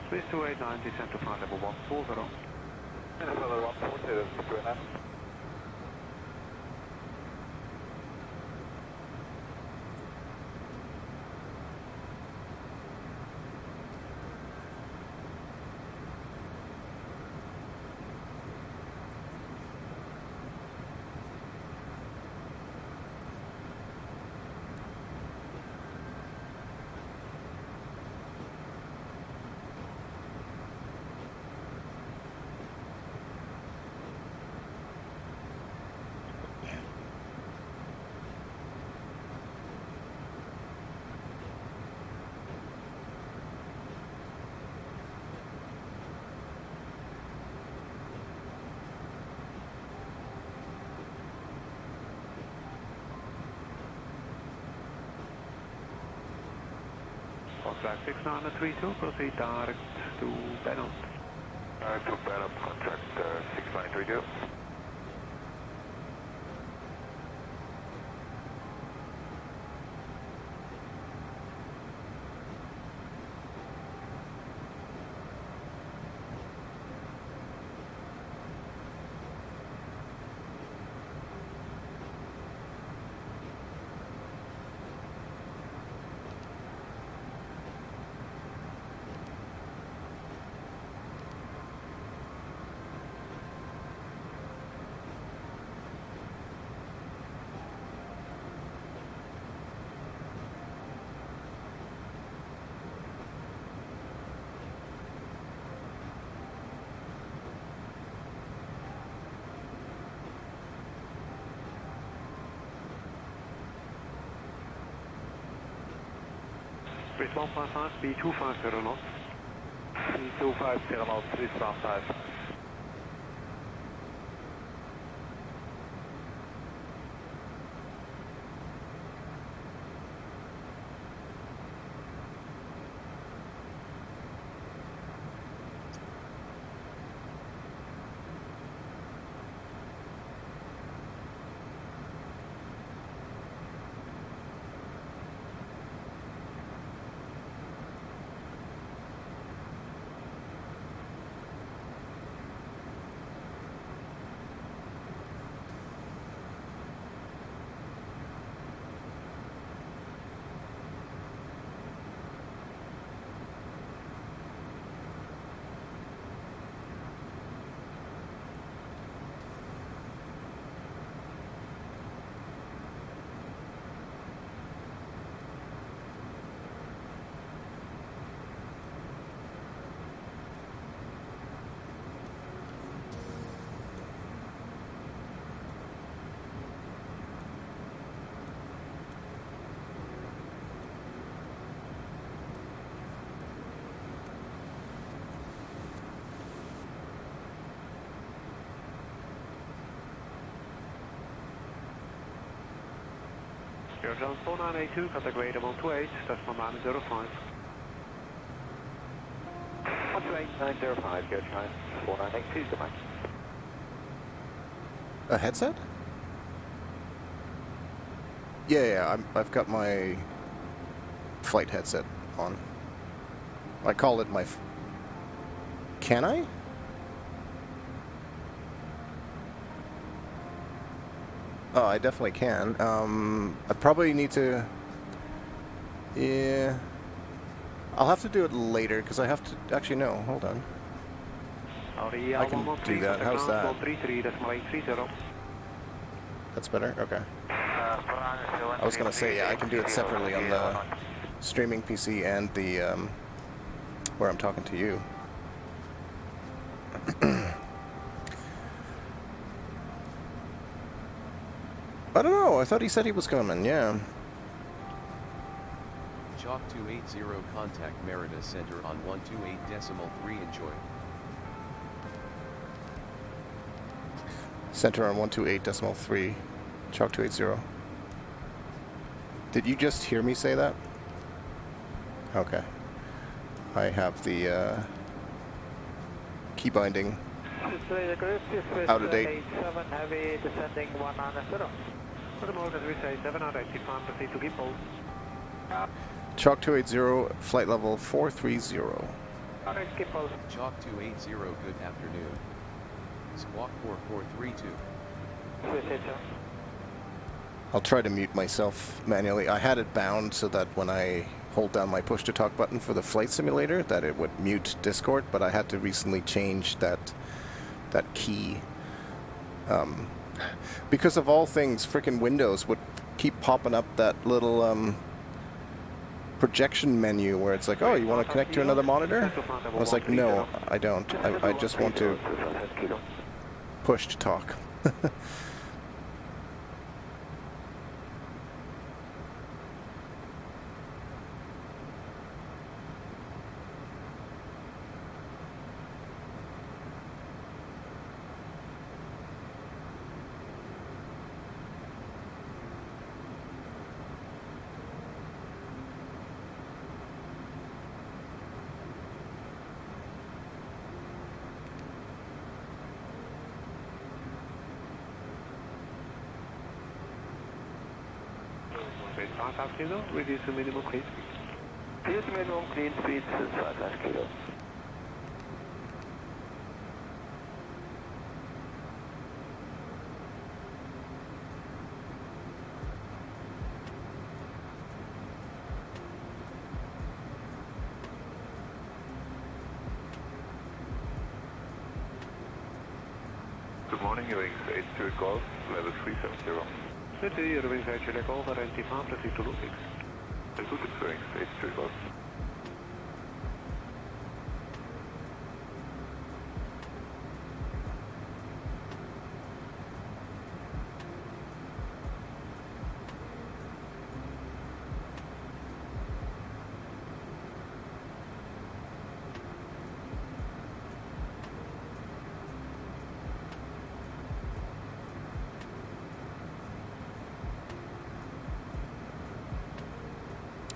Space 289, descend to flight level 140. Level 140, 289. contract 6932, proceed direct to Benham. Direct to Benham, contract 6932. Bridge 155, speed 250 knots. Speed 250 knots, 315. Air Zone 4982, contact radar 128, decimal 905. 128, 905, go time, 4982, goodbye. A headset? Yeah, I've got my flight headset on. I call it my... Can I? Oh, I definitely can. I probably need to... Yeah... I'll have to do it later, because I have to... Actually, no, hold on. I can do that. How's that? 133.830. That's better? Okay. I was going to say, yeah, I can do it separately on the streaming PC and the... where I'm talking to you. I don't know. I thought he said he was coming. Yeah. Chalk 280 contact Merida Center on 128.3. Enjoy. Center on 128.3. Chalk 280. Did you just hear me say that? Okay. I have the key binding out of date. 87 heavy descending 190. Automotive 387, out 85, proceed to Gimbal. Chalk 280, flight level 430. Chalk 280, good afternoon. Squawk 4432. I'll try to mute myself manually. I had it bound so that when I hold down my push to talk button for the flight simulator that it would mute Discord, but I had to recently change that key. Because of all things, frickin' Windows would keep popping up that little projection menu where it's like, oh, you want to connect to another monitor? I was like, no, I don't. I just want to push to talk. 2,5 kilo, reduce the minimum clean speed. Reduce the minimum clean speed to 2,5 kilo. Good morning, Wings 82 Golf, level 370. City, Wings 82 Golf, identify, proceed to Ludwig. Good, Wings 82 Golf.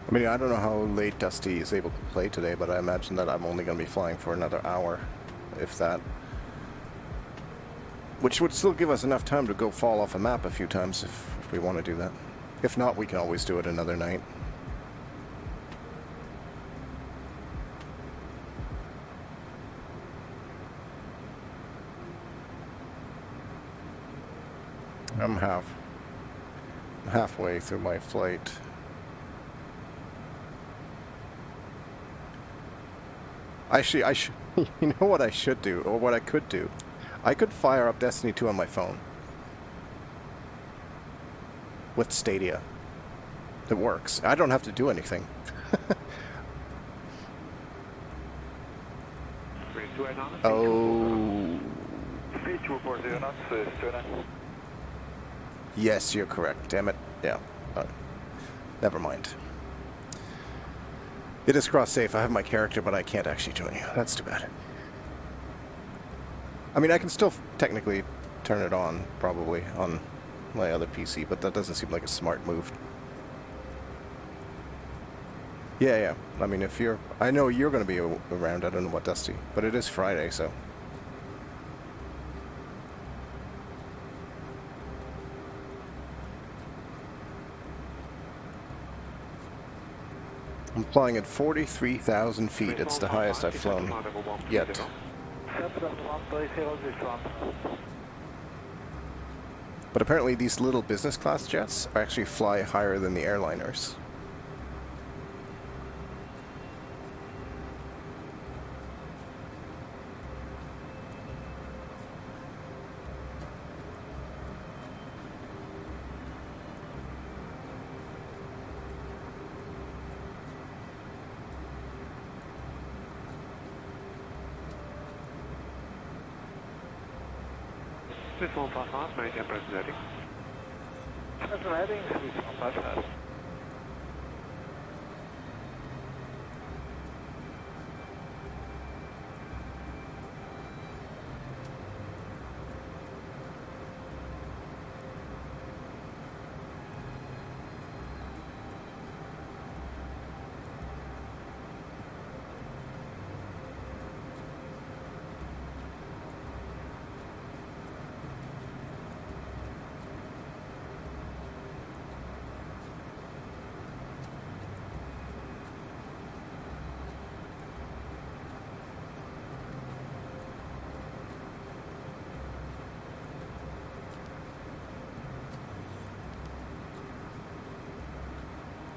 I mean, I don't know how late Dusty is able to play today, but I imagine that I'm only going to be flying for another hour, if that. Which would still give us enough time to go fall off a map a few times if we want to do that. If not, we can always do it another night. I'm halfway through my flight. Actually, you know what I should do, or what I could do? I could fire up Destiny 2 on my phone. With Stadia. It works. I don't have to do anything. Oh. Yes, you're correct. Damn it. Yeah. Never mind. It is cross-safe. I have my character, but I can't actually join you. That's too bad. I mean, I can still technically turn it on, probably, on my other PC, but that doesn't seem like a smart move. Yeah. I mean, if you're... I know you're going to be around. I don't know what Dusty, but it is Friday, so... I'm flying at 43,000 feet. It's the highest I've flown yet. But apparently these little business class jets actually fly higher than the airliners. This 155, maintain present heading. Present heading, 155.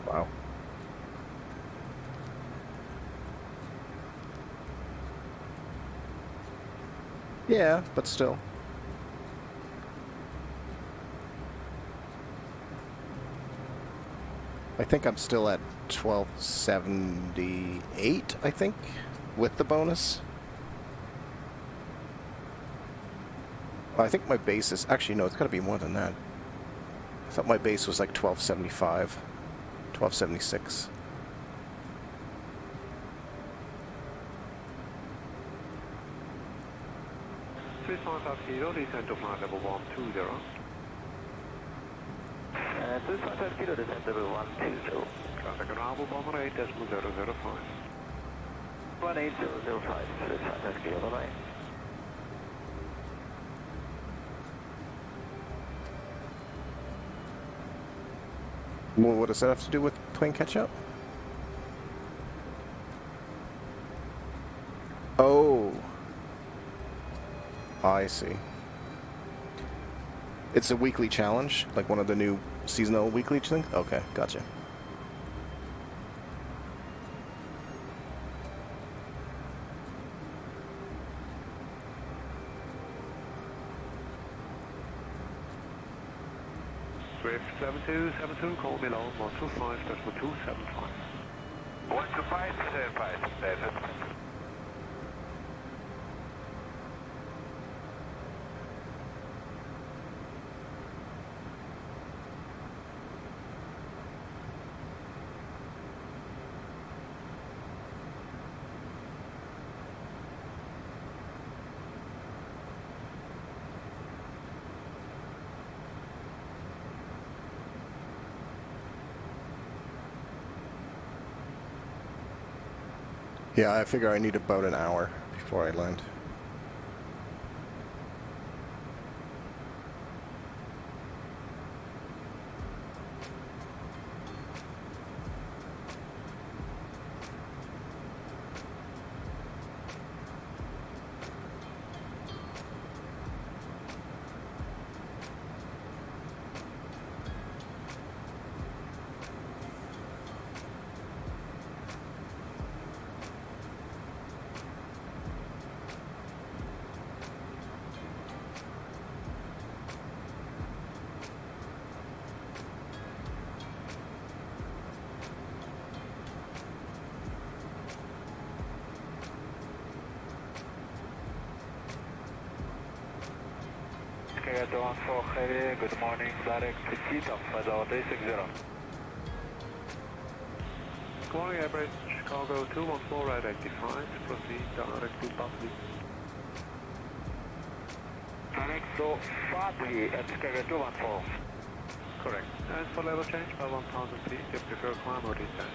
Wow. Yeah, but still. I think I'm still at 1278, I think, with the bonus. Well, I think my base is... Actually, no, it's got to be more than that. I thought my base was like 1275. 1276. Swiss 150, descent to flight level 120. Swiss 150, descent level 120. Traffic arrival, bomber 8.005. 18005, Swiss 150, bye-bye. Well, what does that have to do with playing catch-up? Oh. I see. It's a weekly challenge? Like one of the new seasonal weekly things? Okay, gotcha. Swift 7272, call me low, 125, that's 275. 125, David. Yeah, I figure I need about an hour before I land. Good morning, direct to Cheetah, 5360. Good morning, Airbus Chicago 214, right 85, proceed direct to Buckley. Direct to Buckley at Chicago 214. Correct. And for level change by 1000 feet, you prefer climb or descent?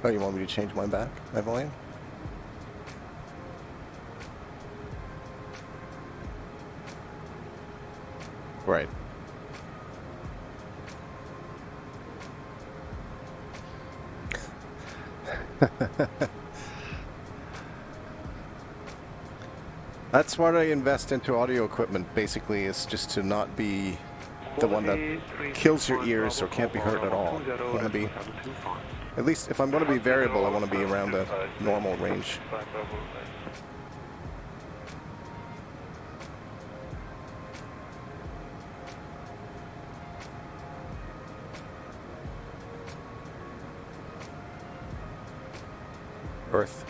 Oh, you want me to change my volume? Right. That's what I invest into audio equipment, basically, is just to not be the one that kills your ears or can't be heard at all. I want to be, at least if I'm going to be variable, I want to be around a normal range. Earth.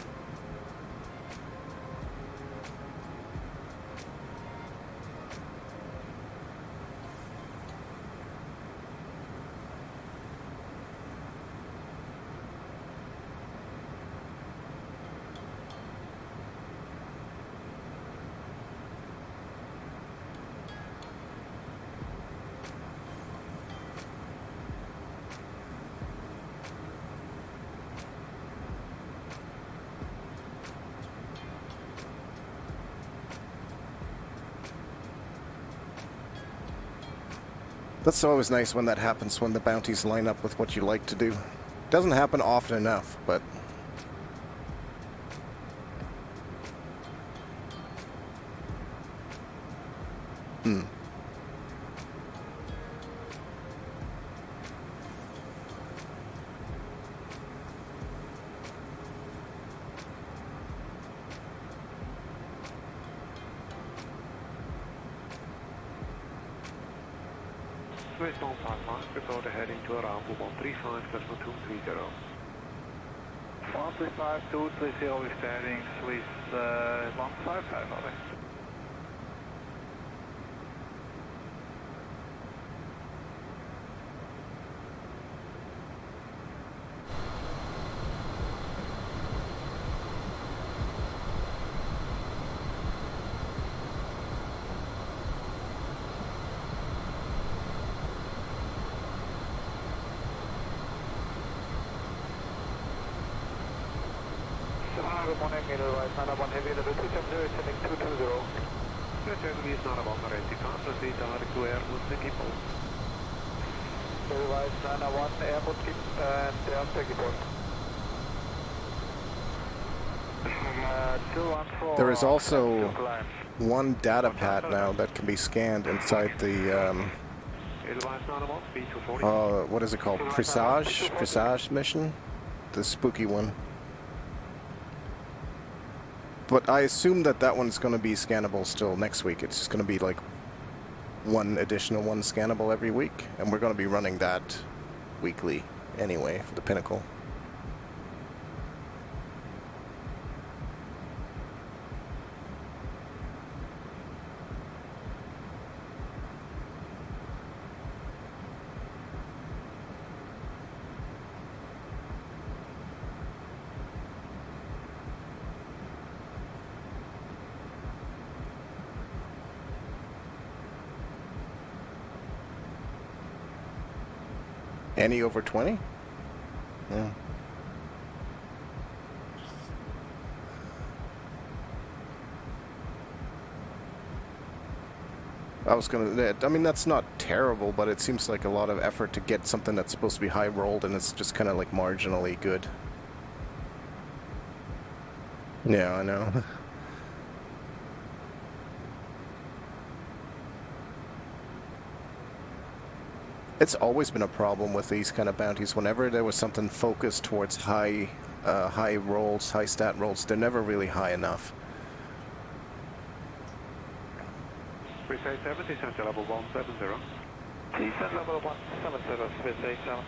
That's always nice when that happens, when the bounties line up with what you like to do. Doesn't happen often enough, but... Swiss 155, report heading to around 135, decimal 230. 135, 230 with steering, Swiss 155, over. Good morning, Edelweiss, 901 heavy, level 270, sending 220. Edelweiss, 901, rectified, proceed direct to Airwood, Singapore. Edelweiss, 901, Airwood, and Singapore. 214. There is also one data pad now that can be scanned inside the what is it called? Presage mission? The spooky one. But I assume that that one's going to be scannable still next week. It's just going to be like one additional one scannable every week. And we're going to be running that weekly anyway for the Pinnacle. Any over 20? Yeah. I mean, that's not terrible, but it seems like a lot of effort to get something that's supposed to be high rolled, and it's just kind of like marginally good. Yeah, I know. It's always been a problem with these kind of bounties. Whenever there was something focused towards high rolls, high stat rolls, they're never really high enough. We say 70, center level 170. Descent level 170, Swiss 87.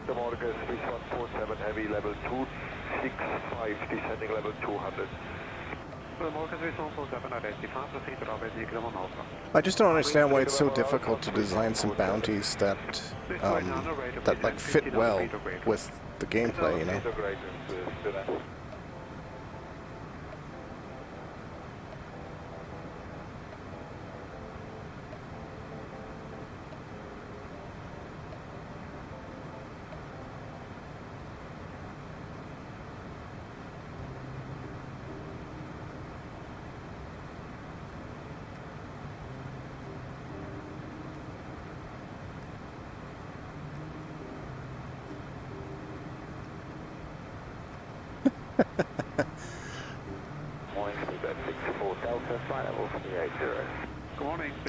The Morgan Swiss 147 heavy level 265 descending level 200. The Morgan Swiss 147 identified, proceed to runway 0 Alpha. I just don't understand why it's so difficult to design some bounties that that like fit well with the gameplay, you know.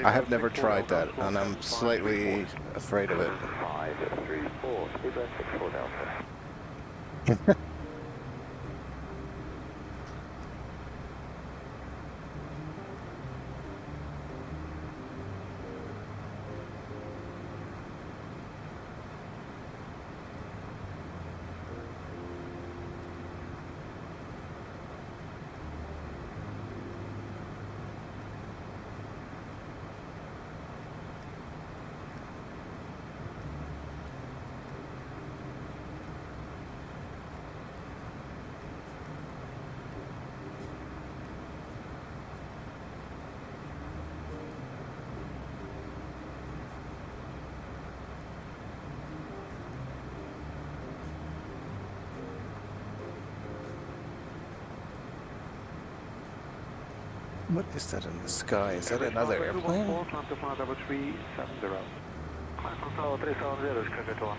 I have never tried that, and I'm slightly afraid of it. 534, speedbird 64 Delta. What is that in the sky? Is that another airplane? 214, climb to flight level 370. Climb to flight level 370 is clear to 14.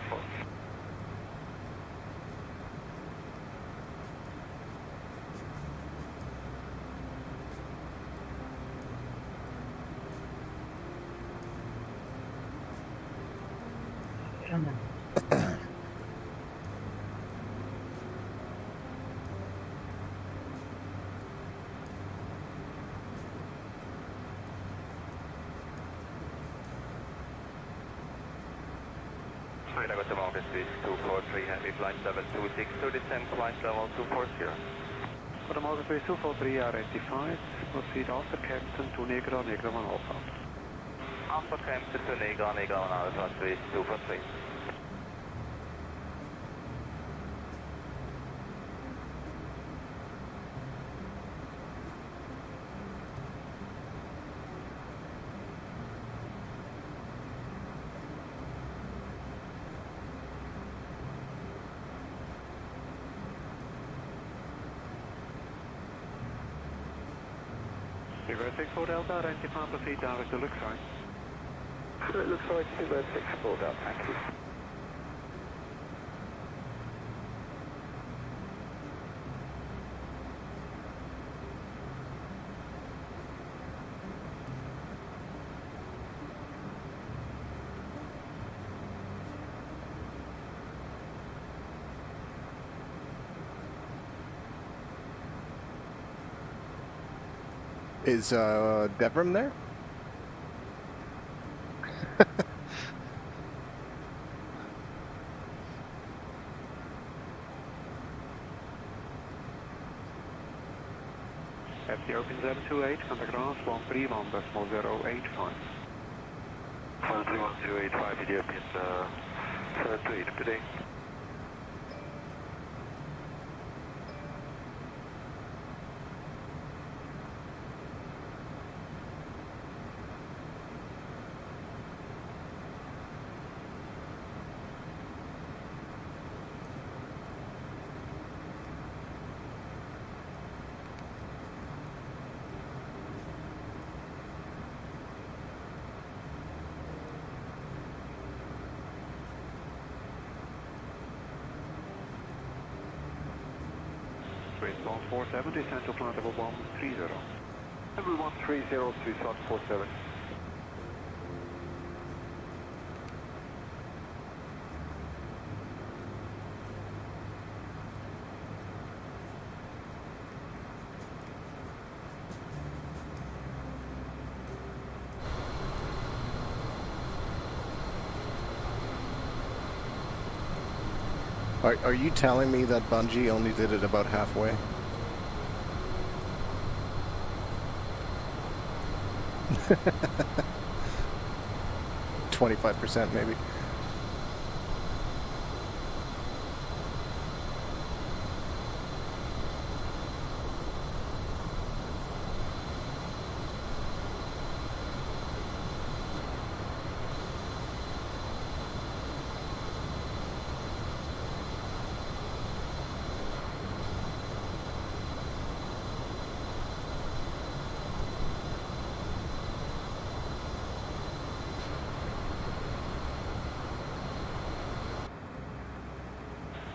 Guatemala, Swiss 243, heavy flight 726 to descend flight level 240. Guatemala, Swiss 243, identified. Proceed after Kempton to Negro, Negro 1 Alpha. Alpha Kempton to Negro, Negro 1 Alpha, Swiss 243. Zero 64 Delta, identify, proceed direct to Luxor. Luxor 264 Delta, thank you. Is Devram there? FD open 028, contact ground 131.085. 131.085, FD open 728 today. Swiss 147, descend to flight level 130. Level 130, Swiss 147. Are you telling me that Bungie only did it about halfway? %, maybe.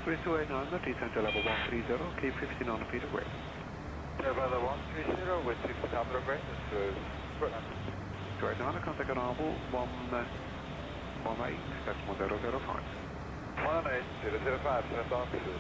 Swiss 289, descend to level 130, keep 1500 feet away. Level 130 with 1500 away, this is 289, contact ground 118, that's 1005. 18005, send off to the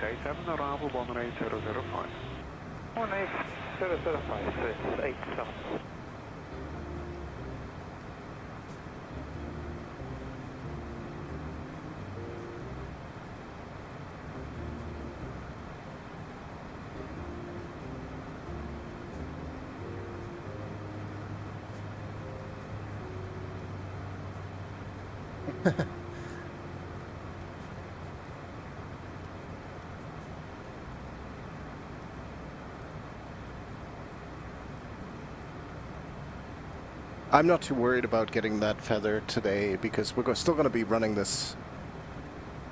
87, arrival 18005. 18005, 87. I'm not too worried about getting that feather today because we're still going to be running this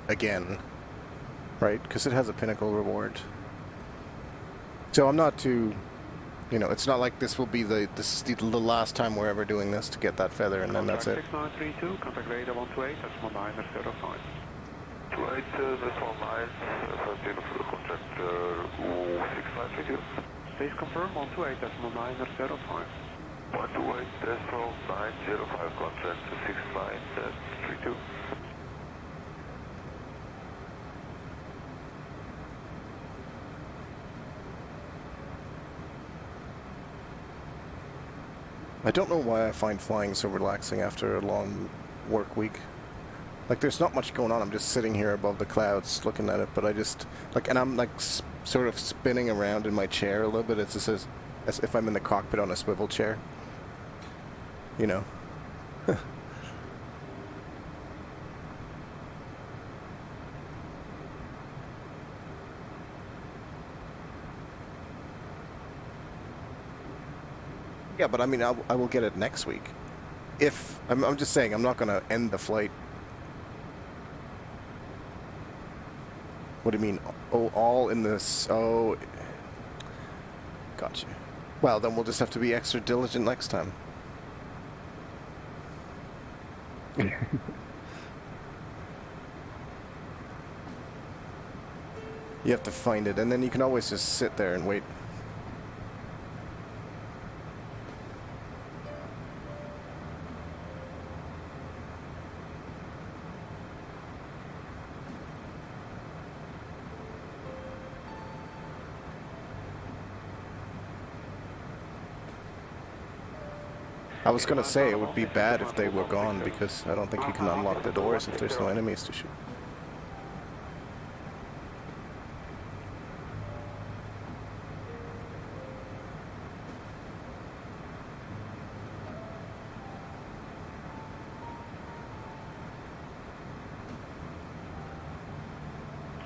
again, right? Because it has a pinnacle reward. So I'm not too, you know, it's not like this will be the last time we're ever doing this to get that feather and then that's it. 6932, contact radar 128, that's 1905. 28, that's 19, for the contract 6932. Please confirm 128, that's 1905. 128, decimal 905, contract 6932. I don't know why I find flying so relaxing after a long work week. Like, there's not much going on. I'm just sitting here above the clouds looking at it, but I just, like, and I'm, like, sort of spinning around in my chair a little bit. It's just as if I'm in the cockpit on a swivel chair. You know. Yeah, but I mean, I will get it next week. If I'm just saying, I'm not going to end the flight. What do you mean? Oh, all in this? Oh, gotcha. Well, then we'll just have to be extra diligent next time. You have to find it, and then you can always just sit there and wait. I was gonna say it would be bad if they were gone because I don't think you can unlock the doors if there's no enemies to shoot.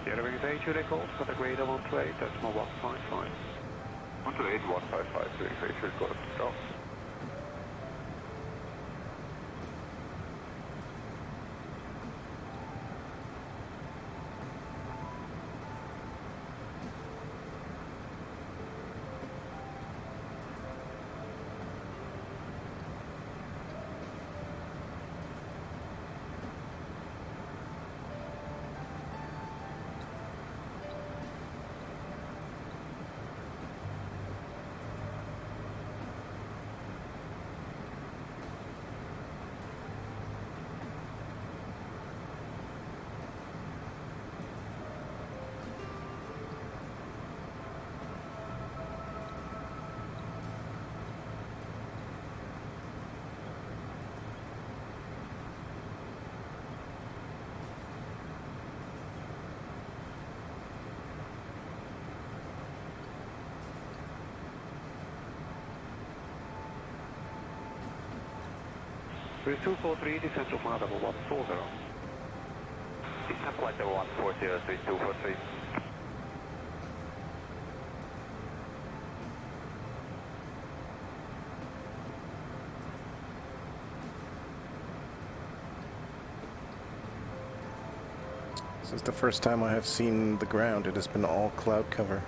Sierra Wings 8, you recall, contact radar 128, that's my 155. 128, 155, Wings 8, you recall. Go. With 243, descent of Mother 140. Descent flight level 140, 3243. This is the first time I have seen the ground. It has been all cloud cover.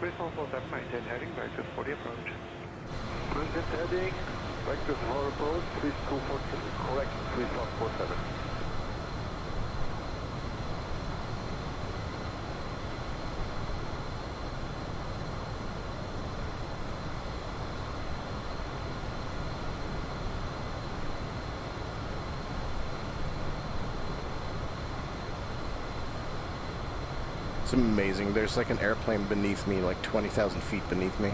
Please also maintain heading back to for the approach. Maintain heading back to our approach, 3247, correct, 3147. It's amazing. There's like an airplane beneath me, like 20,000 feet beneath me.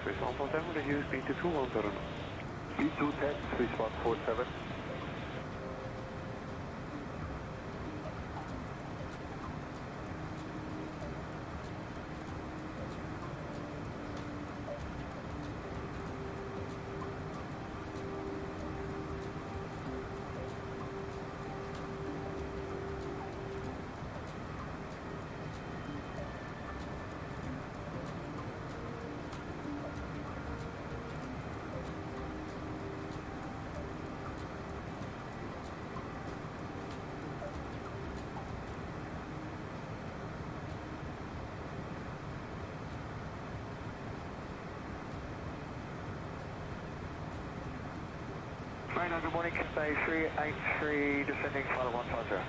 Swiss 147, reduce speed to 210. Speed 210, Swiss 147. Good morning, Cathay 383, descending final 150.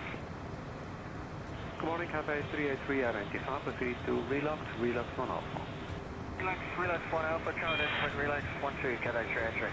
Good morning, Cathay 383, identify, proceed to relux 1 alpha. Relax 1 alpha, count instrument, relax 12, Cathay 383.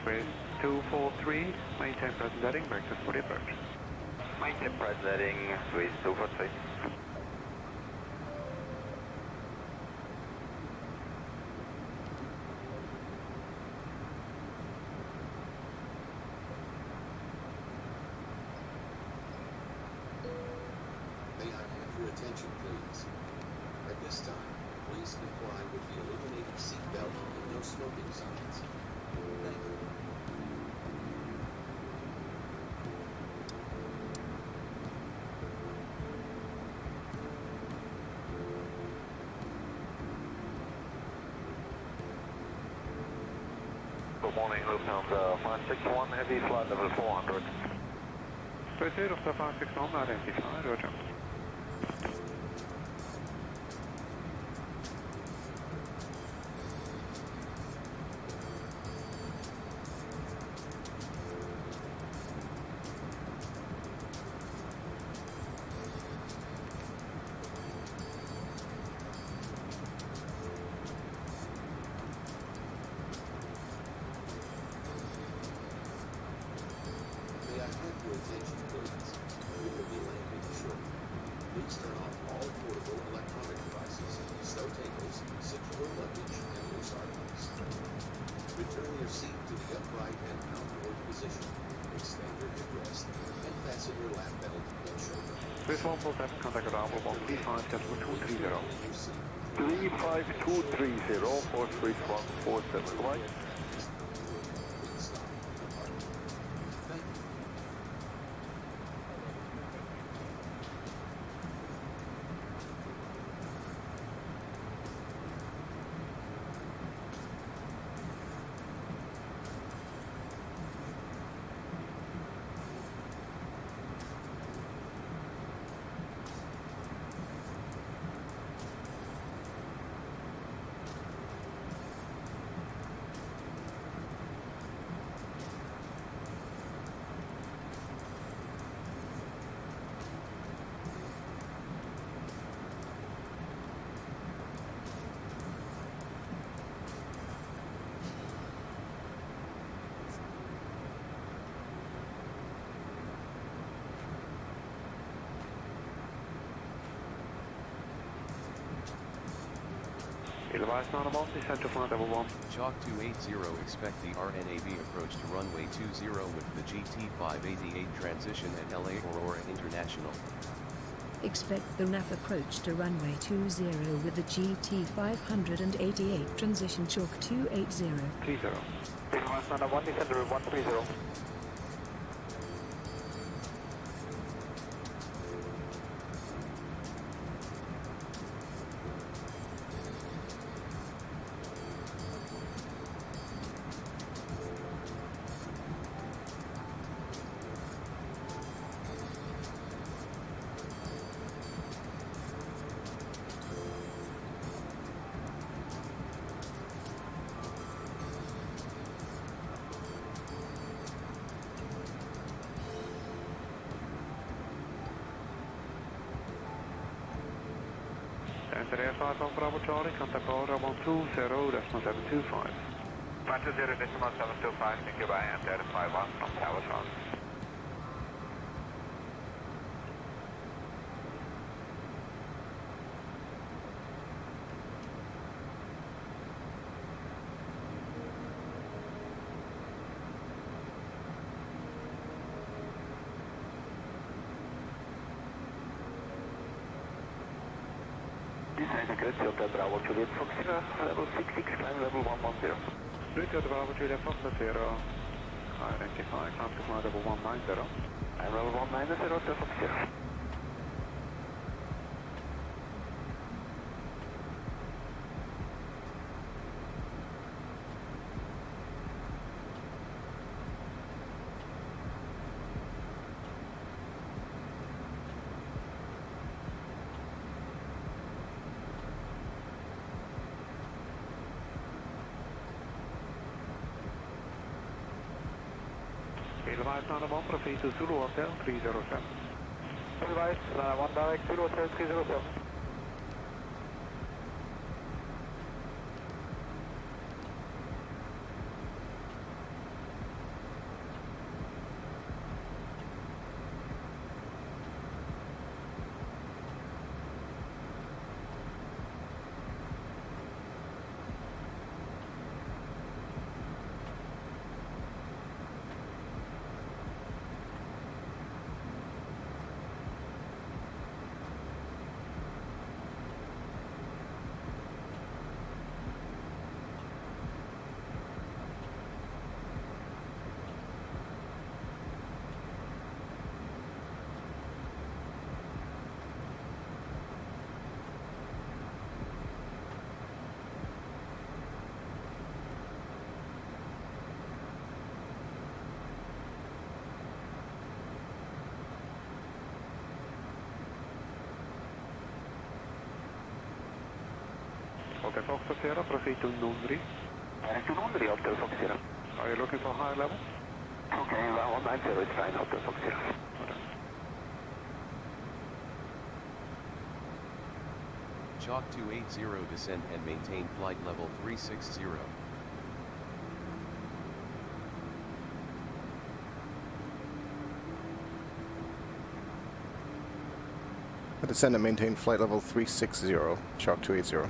Swiss 243, maintain present heading, breakfast for the approach. Maintain present heading, Swiss 243. May I have your attention, please? At this time, please comply with the illuminated seatbelt and no smoking signs. Thank you. Good morning, Lufthansa 561, heavy flight level 400. Swiss Air of 561, identify, roger. May I have your attention, please? We will be landing shortly. Please turn off all portable electronic devices, stow tables, secure luggage, and loose articles. Return your seat to the upright and outboard position. Extend your headrest and fasten your lap belt and shoulder. Swiss 147, contact Bravo 135, Catwood 230. Your seat. 35230, 43147, right? Please stop and depart. Thank you. Advise not about the center front level 1. Chalk 280 expect the RNAV approach to runway 20 with the GT588 transition at LA Aurora International. Expect the RNAV approach to runway 20 with the GT588 transition Chalk 280. 30. Advise not about the center 130. Center airflight on Bravo Charlie, contact Aurora 120.725. 120.725, thank you, bye, and 51 from Tower South. Design good, Delta Bravo Juliet Fox Sierra, level 66, climb level 110. Delta Bravo Juliet Fox Sierra, identify, climb to flight level 190. I'm level 190, Delta Fox Sierra. Advise not about proceed to Zulu Hotel 307. Advise, 1 direct Zulu Hotel 307. Hotel Fox Sierra, proceed to Nundri. Direct to Nundri, Hotel Fox Sierra. Are you looking for higher level? Okay, 190 is fine, Hotel Fox Sierra. Chalk 280 descend and maintain flight level 360. Descend and maintain flight level 360, Chalk 280.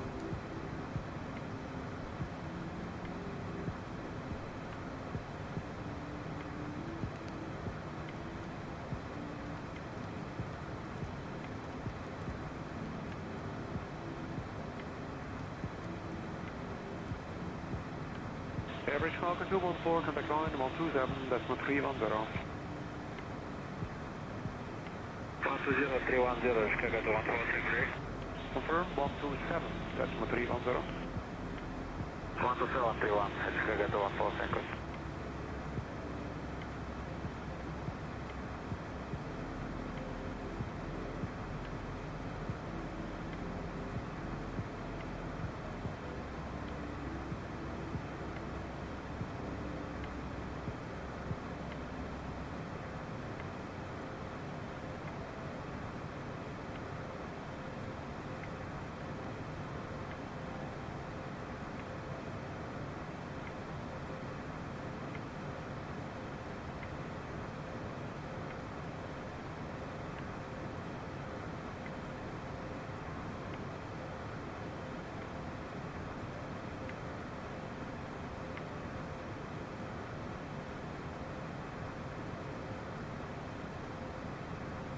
Average Falcon 214, contact line 127, decimal 310. 120, 310, Chicago 143. Confirm 127, decimal 310. 127, 31, Chicago 143.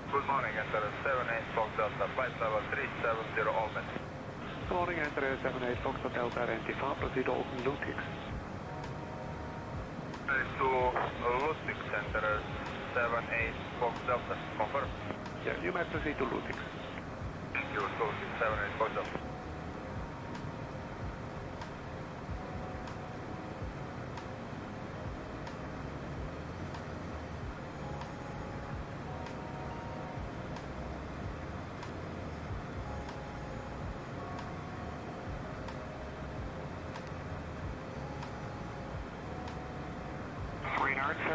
Good morning, enter 78 Fox Delta, flight level 370 Albany. Good morning, enter 78 Fox Delta, identify, proceed Alton Lutix. To Lutix, enter 78 Fox Delta, confirm. Yeah, you may proceed to Lutix. Thank you, Lutix 78 Fox Delta.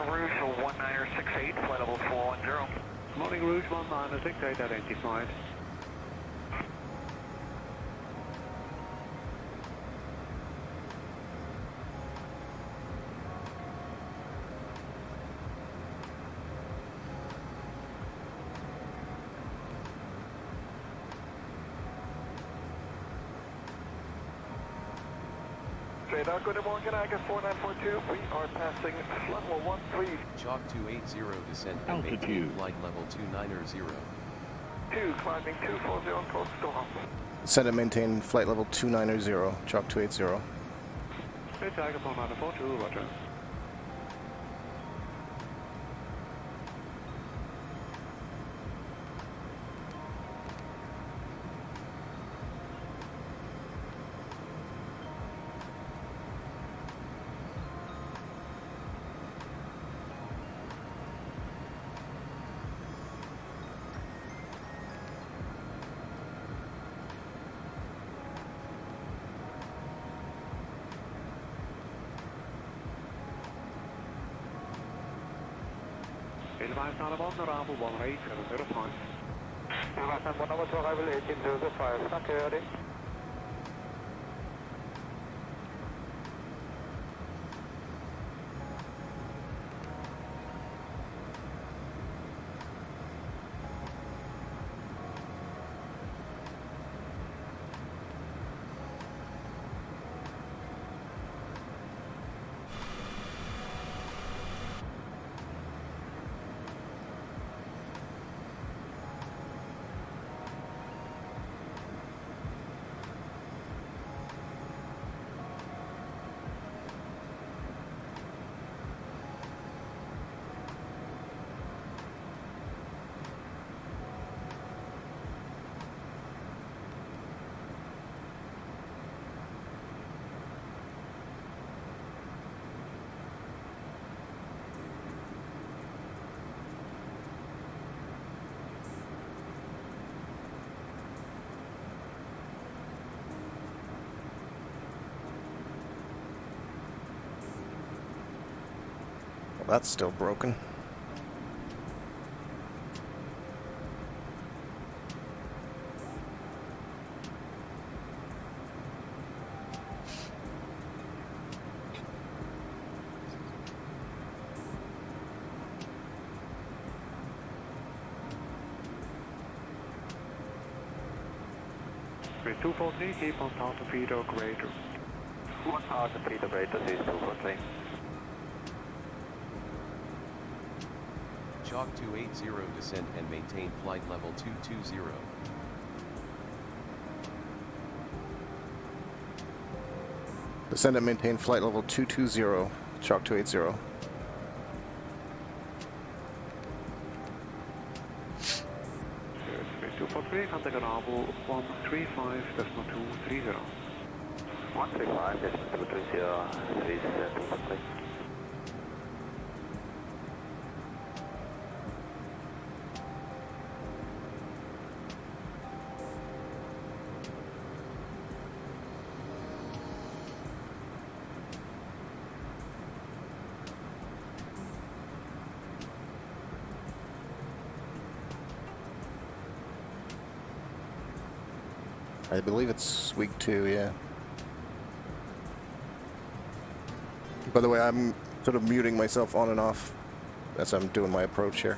Rouge 1968, flight level 410. Morning, Rouge 1968, identified. Radar, good morning, Agus 4942. We are passing level 13. Chalk 280 descent and maintain flight level 290. 2, climbing 240 on course storm. Set and maintain flight level 290, chalk 280. Hey, Tiger 4942, roger. Advise on about the ramble 18705. Advise on number 2, arrival 1805. Thank you, ready. Well, that's still broken. With 243, keep 1,000 feet or greater. 1,000 feet or greater, is 243. Chalk 280 descend and maintain flight level 220. Descend and maintain flight level 220, chalk 280. Space 243, contact arrival 135.230. 135.230, please, 243. I believe it's week 2, yeah. By the way, I'm sort of muting myself on and off as I'm doing my approach here.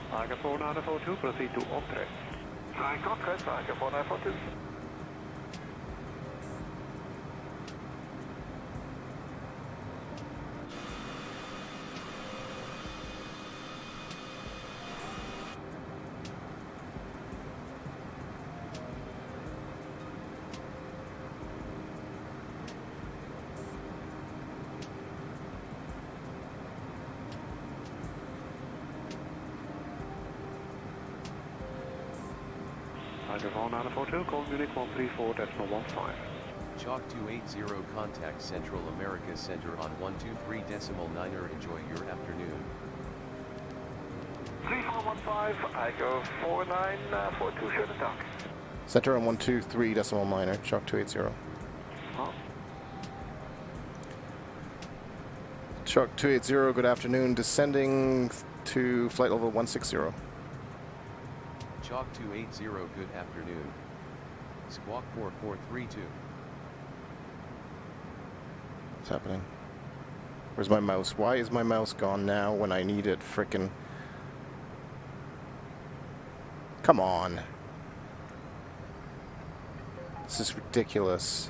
Tiger 4942, proceed to Optress. Flying Conquest, Tiger 4942. Tiger 4942, call Munich 134.15. Chalk 280 contact Central America Center on 123.9er. Enjoy your afternoon. 3415, Tiger 4942, shut it down. Center on 123.9er, chalk 280. Huh? Chalk 280, good afternoon. Descending to flight level 160. Chalk 280, good afternoon. Squawk 4432. What's happening? Where's my mouse? Why is my mouse gone now when I need it? Frickin'. Come on. This is ridiculous.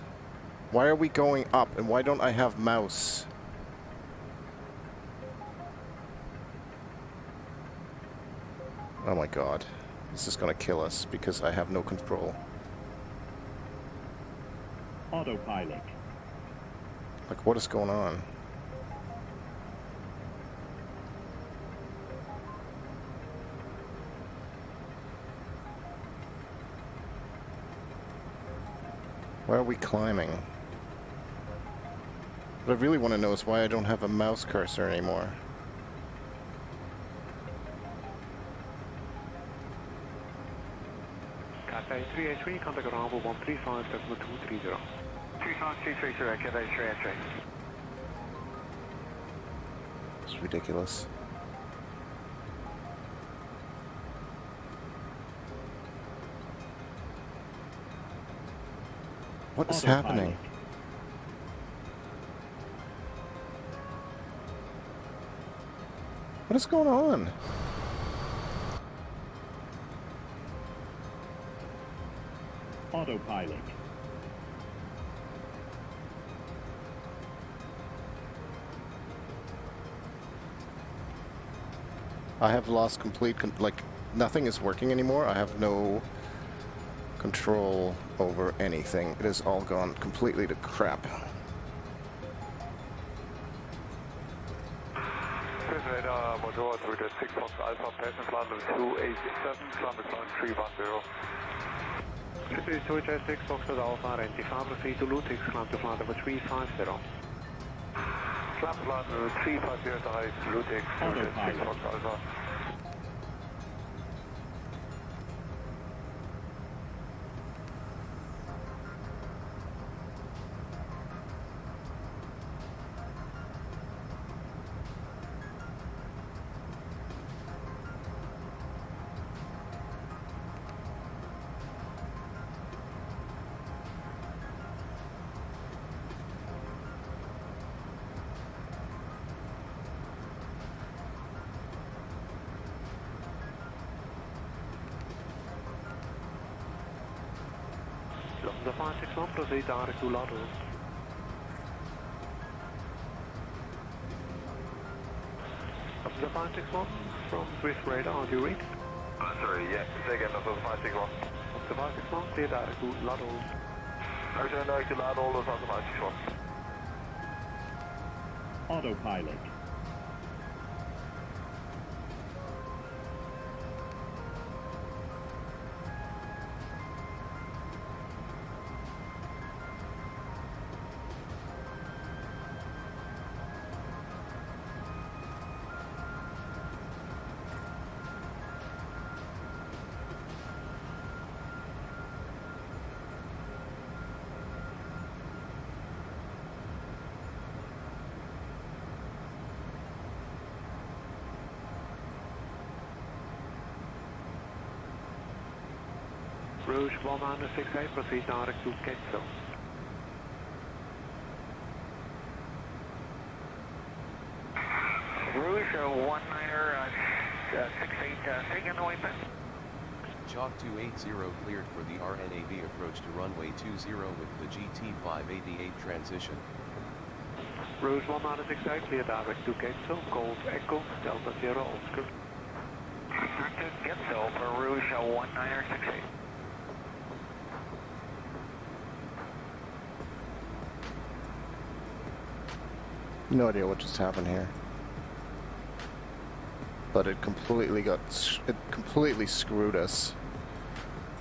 Why are we going up and why don't I have mouse? Oh my god. This is gonna kill us because I have no control. Autopilot. Like, what is going on? Why are we climbing? What I really want to know is why I don't have a mouse cursor anymore. Cathay 383, contact arrival 135.230. 35230, Cathay 383. It's ridiculous. What is happening? What is going on? Autopilot. I have lost complete, like, nothing is working anymore. I have no control over anything. It has all gone completely to crap. Radar, motor through the 6 Fox Alpha, passing flight level 287, climb climb 310. This is 286 Fox Alpha, identify, proceed to Ludwig, climb to flight level 350. Climb flight level 350, direct Ludwig, through the 6 Fox Alpha. the 561, proceed direct to Lotto. The 561 from Swiss radar, do you read? Sorry, yeah, say again, dat was 561. The 561, clear direct to Lotto. We zijn direct to Lotto, dat was de 561. Autopilot. Rouge 168, proceed direct to Quetzal. Rouge 1968, taking the way back. Chalk 280 cleared for the RNAV approach to runway 20 with the GT588 transition. Rouge 1968, clear direct to Quetzal, Golf Echo, Delta Sierra Oscar. Quetzal for Rouge 1968. No idea what just happened here. But it completely screwed us.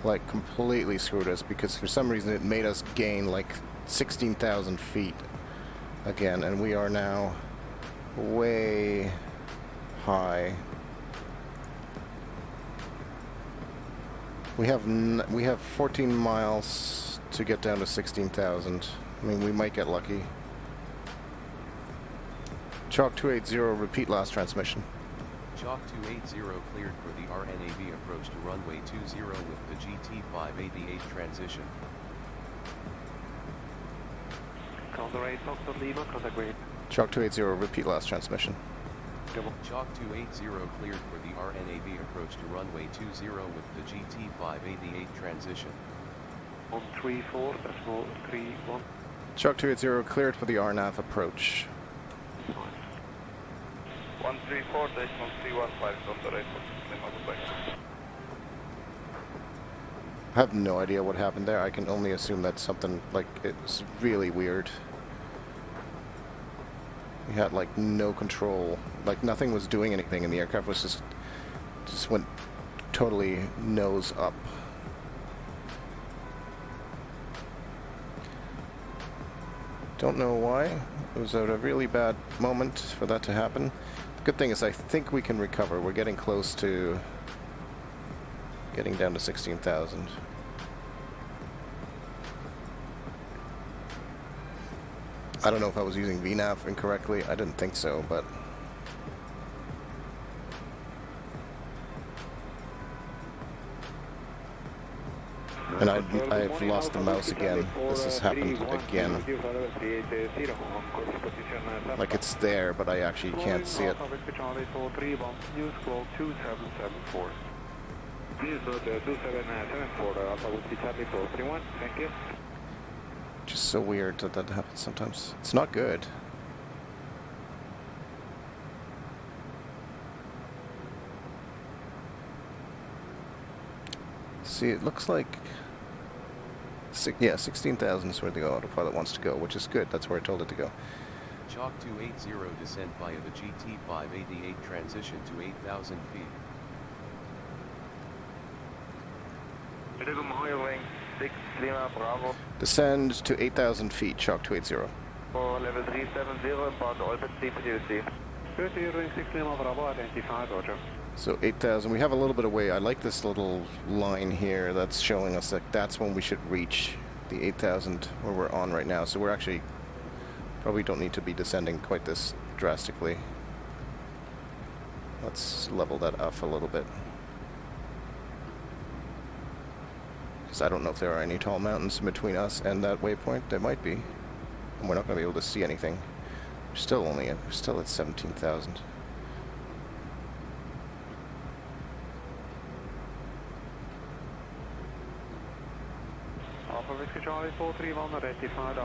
Like, completely screwed us, because for some reason it made us gain like 16,000 feet again, and we are now way high. We have 14 miles to get down to 16,000. I mean, we might get lucky. Chalk 280, repeat last transmission. Chalk 280 cleared for the RNAV approach to runway 20 with the GT588 transition. Condor 8, Foxtrot Lima, contact grade. Chalk 280, repeat last transmission. Chalk 280 cleared for the RNAV approach to runway 20 with the GT588 transition. 134.31. Chalk 280 cleared for the RNAV approach. 134.315, I have no idea what happened there. I can only assume that's something, like, it's really weird. We had, like, no control. Like, nothing was doing anything, and the aircraft was just went totally nose up. Don't know why. It was a really bad moment for that to happen. The good thing is I think we can recover. We're getting close to getting down to 16,000. I don't know if I was using VNAV incorrectly. I didn't think so, but... And I've lost the mouse again. This has happened again. Like, it's there, but I actually can't see it. Just so weird that that happens sometimes. It's not good. See, it looks like... yeah, 16,000 is where the autopilot wants to go, which is good. That's where I told it to go. Chalk 280 descent via the GT588 transition to 8,000 feet. Descend to 8,000 feet, Chalk 280. For level 370, inbound Alpha CPUC. 6 Lima Bravo, identified, Roger. So 8,000, we have a little bit of way. I like this little line here that's showing us that that's when we should reach the 8,000 where we're on right now. So we're actually, probably don't need to be descending quite this drastically. Let's level that off a little bit. Because I don't know if there are any tall mountains between us and that waypoint. There might be. And we're not going to be able to see anything. We're still at 17,000.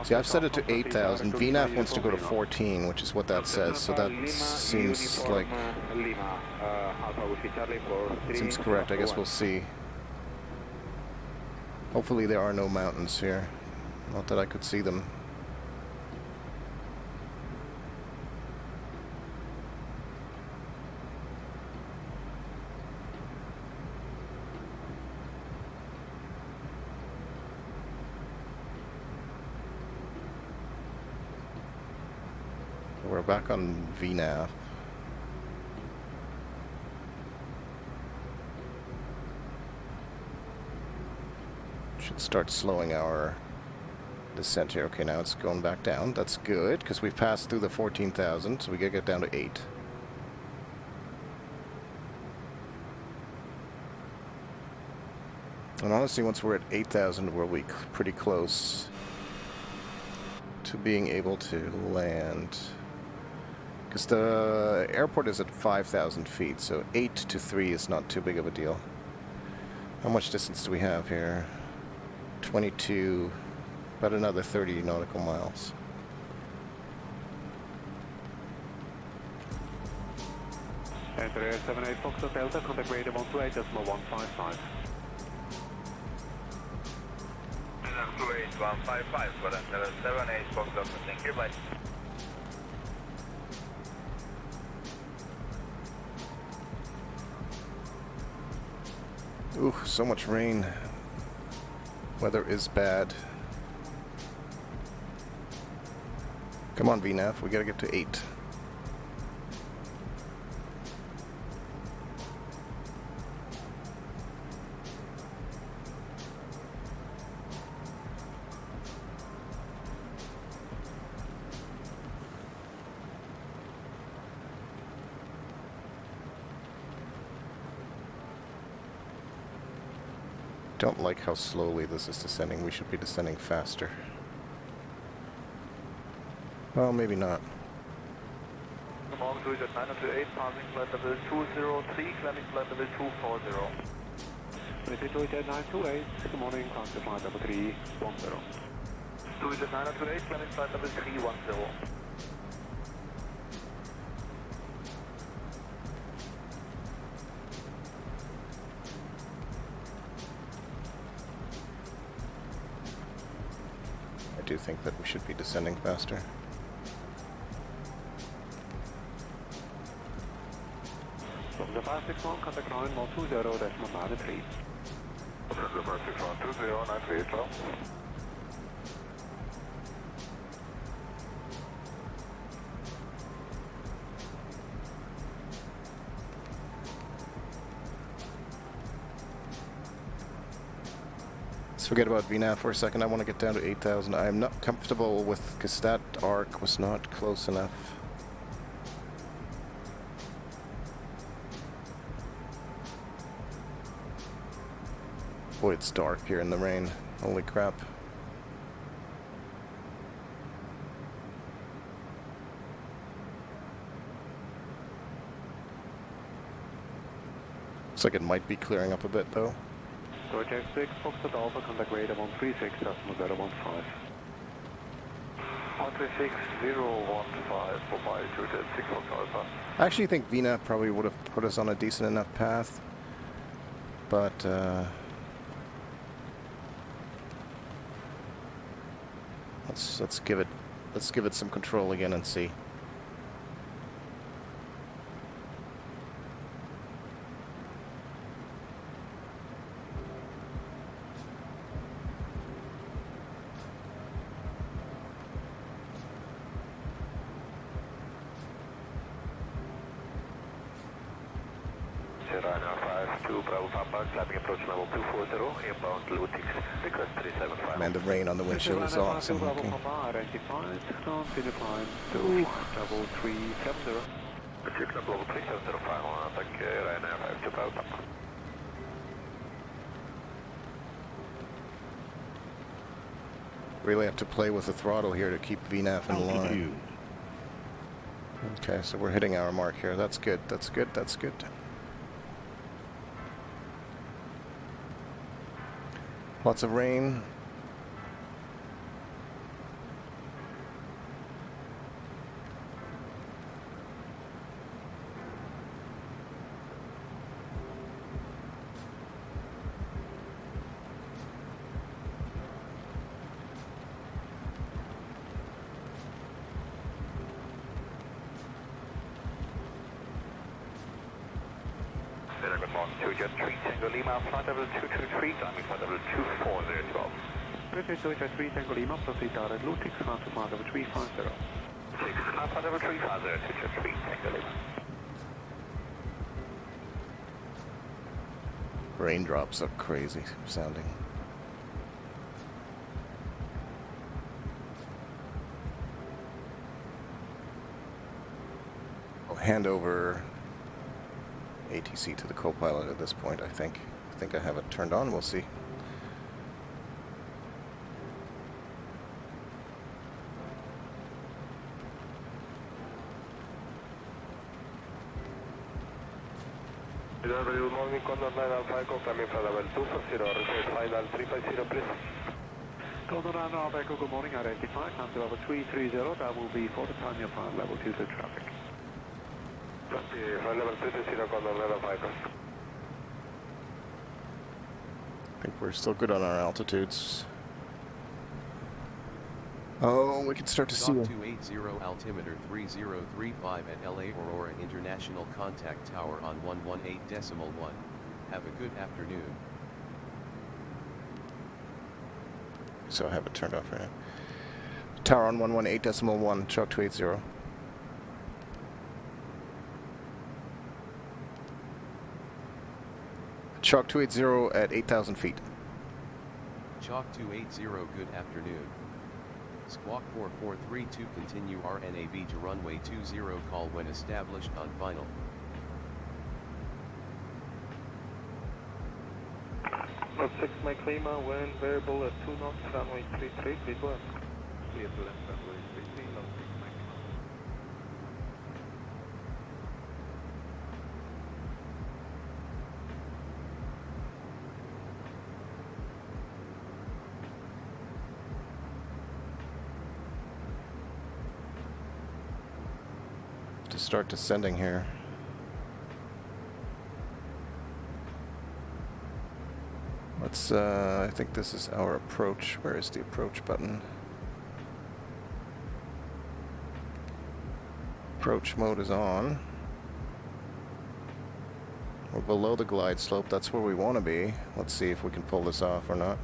See, I've set it to 8,000. VNAV wants to go to 14, which is what that says. So that seems like... seems correct. I guess we'll see. Hopefully there are no mountains here. Not that I could see them. We're back on VNAV. Should start slowing our descent here. Okay, now it's going back down. That's good, because we've passed through the 14,000, so we gotta get down to 8. And honestly, once we're at 8,000, we'll be pretty close to being able to land. Because the airport is at 5,000 feet, so 8 to 3 is not too big of a deal. How much distance do we have here? 22, about another 30 nautical miles. Enter 78 Foxtrot Delta, contact radar 128.155. 128.155, for enter 78 Foxtrot, thank you, bye. Ooh, so much rain. Weather is bad. Come on, VNAV, we gotta get to 8. Don't like how slowly this is descending. We should be descending faster. Well, maybe not. Good morning, 928, passing flight level 203, climbing flight level 240. British 928, good morning, passing flight level 310. 928, climbing flight level 310. I do think that we should be descending faster. From the 561, contact line 120.93. From the 561, 20.93, well. Let's forget about VNAV for a second. I want to get down to 8,000. I'm not comfortable with, because that arc was not close enough. Boy, it's dark here in the rain. Holy crap. Looks like it might be clearing up a bit, though. Project 6, Foxtrot Alpha, contact radar 136.015. 136.015 for my 206 Alpha. I actually think VNAV probably would have put us on a decent enough path, but let's give it some control again and see. Sierra 52 Bravo Papa, climbing approach level 240, inbound Lutix, request 375. Man, the rain on the windshield is awesome looking. Identified, continue climb to level 370. Particular level 370, final attack, Ryanair 52 Bravo Papa. Really have to play with the throttle here to keep VNAV in line. Okay, so we're hitting our mark here. That's good, that's good, that's good. Lots of rain. good morning. 2 Jet 3 Tango Lima, flight level 223, climbing flight level 24012. British 2 Jet 3 Tango Lima, proceed direct Lutix, climb to flight level 350. 6, climb flight level 350, 2 Jet 3 Tango Lima. Raindrops are crazy sounding. I'll hand over ATC to the co-pilot at this point, I think. I think I have it turned on, we'll see. Good morning, Condor 9 Alpha Echo, climbing flight level 250, request final 350 please. Condor 9 Alpha Echo, good morning, identify, climb to level 330, that will be for the time your flight level 2 to traffic. Flight level 330, Condor 9 Alpha Echo. I think we're still good on our altitudes. Oh, we can start to see. Dock 280 altimeter 3035 at LA Aurora International Contact Tower on 118.1. Have a good afternoon. So I have it turned off right now. Tower on 118.1, Chalk 280. Chalk 280 at 8,000 feet. Chalk 280, good afternoon. Squawk 4432, continue RNAV to runway 20, call when established on final. Not 6 Mike Lima, wind variable at 2 knots, runway 33, please go ahead. Clear to left runway 33, not 6 Mike Lima. To start descending here. Let's, I think this is our approach. Where is the approach button? Approach mode is on. We're below the glide slope. That's where we want to be. Let's see if we can pull this off or not.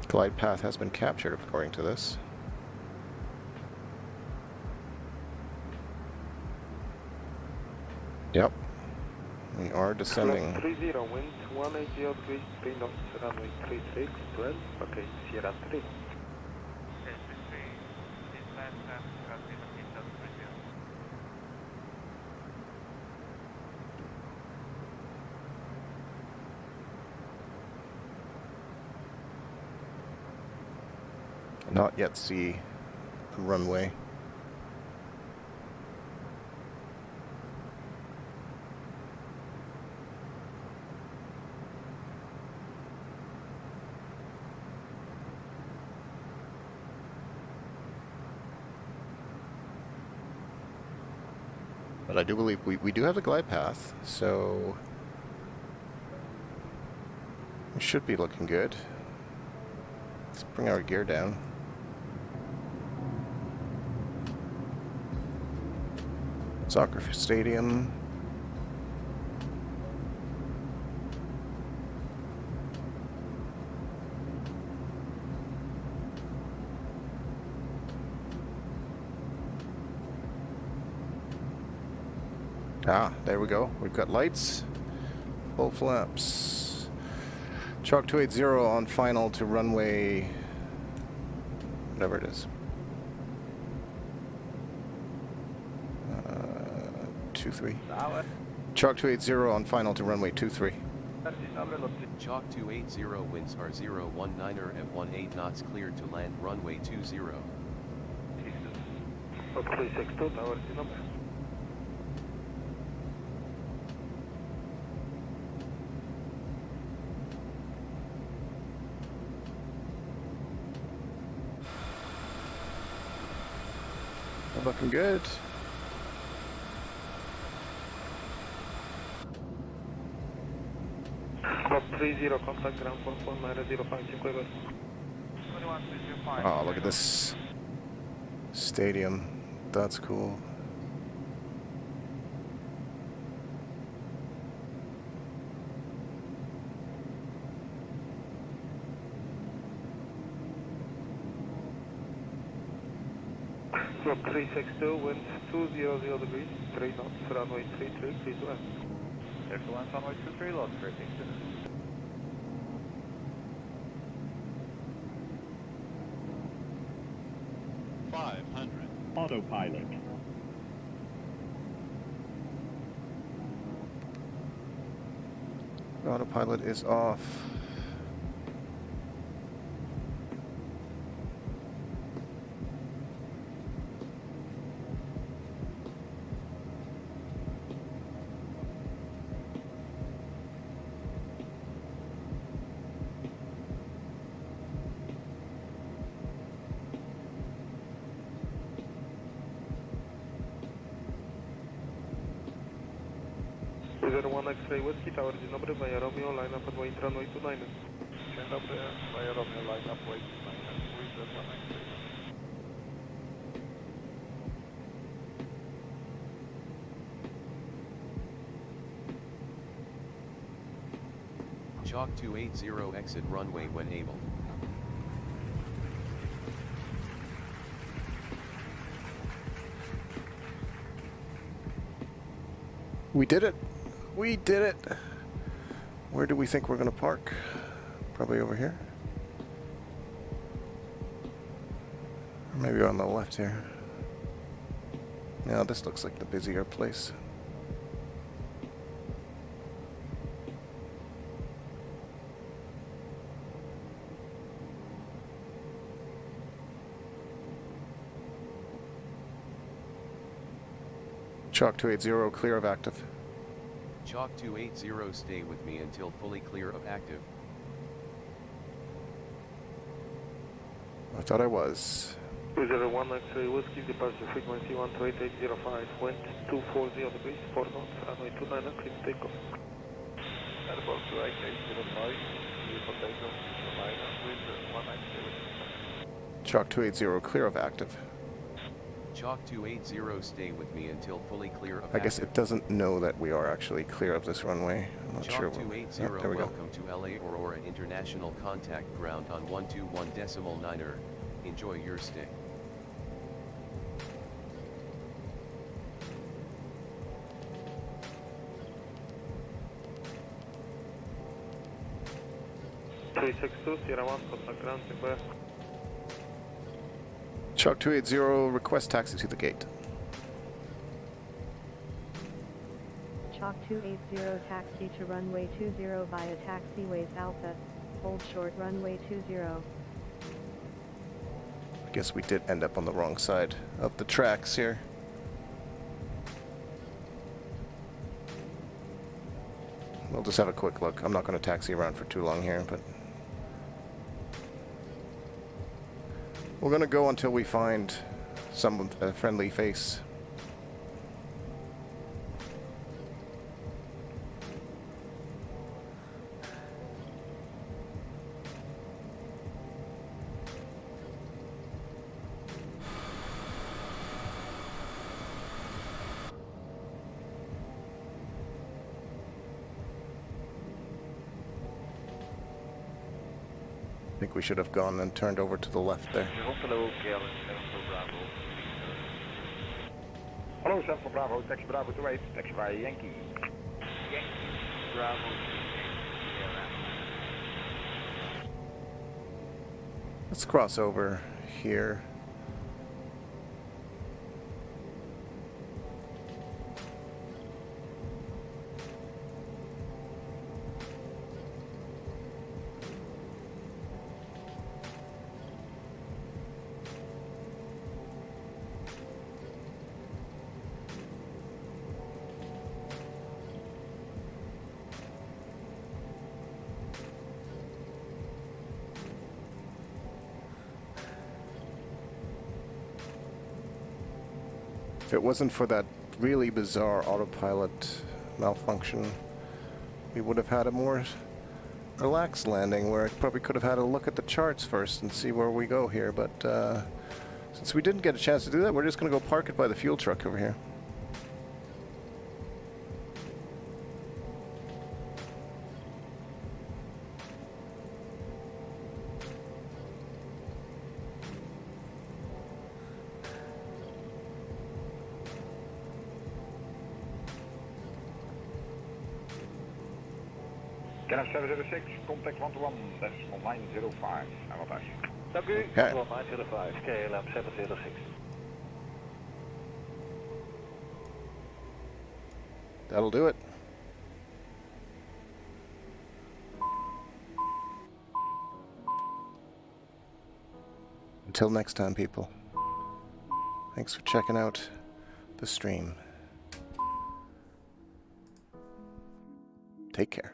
Glide path has been captured according to this. Yep. We are descending. 30, wind 180 degrees, 3 knots, runway 36, 12, okay, Sierra 3. Not yet see the runway. But I do believe we do have the glide path, so we should be looking good. Let's bring our gear down. Soccer stadium. Ah, there we go. We've got lights. Full flaps. Chalk 280 on final to runway, whatever it is. 23. Chalk 280 on final to runway 23. Chalk 280, winds are 019er at 18 knots, cleared to land runway 20. 362, tower number. Looking good. Block 30, contact ground 11905, Oh, look at this stadium. That's cool. Drop 362, wind 200 degrees, 3 knots, runway 33, please left. Excellent, runway 23, lost 362. Autopilot. Autopilot is off. One X-ray Whiskey Tower, dzień dobry, Via Romeo, line up at weight runway 29. Dzień dobry, Via Romeo, line up weight 29, with one X-ray. Chalk 280 exit runway when able. We did it! We did it! Where do we think we're going to park? Probably over here. Or maybe on the left here. Yeah, this looks like the busier place. Chalk 280, clear of active. Chalk 280, stay with me until fully clear of active. I thought I was. 201 X-ray Whiskey, departure frequency 128.805, wind 240 degrees, 4 knots, runway 29, clean takeoff. Airbus 28805, clear for takeoff, line up with one X-ray. Chalk 280, clear of active. Chalk 280, stay with me until fully clear of I guess active. it doesn't know that we are actually clear of this runway. I'm not Chalk sure. 280, There we go. welcome to LA Aurora International Contact Ground on 121.9er. Enjoy your stay. Sierra 1, contact ground, request. Chalk 280, request taxi to the gate. Chalk 280 taxi to runway 20 via taxiways Alpha, hold short runway 20. I guess we did end up on the wrong side of the tracks here. We'll just have a quick look. I'm not going to taxi around for too long here, but we're going to go until we find some friendly face. I think we should have gone and turned over to the left there. Hello, Galen, Bravo. Hallo, Central Bravo, taxi Bravo 28, taxi via Yankee. Yankee, Bravo. Let's cross over here. If it wasn't for that really bizarre autopilot malfunction, we would have had a more relaxed landing where I probably could have had a look at the charts first and see where we go here, but since we didn't get a chance to do that, we're just going to go park it by the fuel truck over here. KLM 706, contact 121, decimal 905. En wat als? Dank u. Okay. 905, KLM 706. That'll do it. Until next time, people. Thanks for checking out the stream. Take care.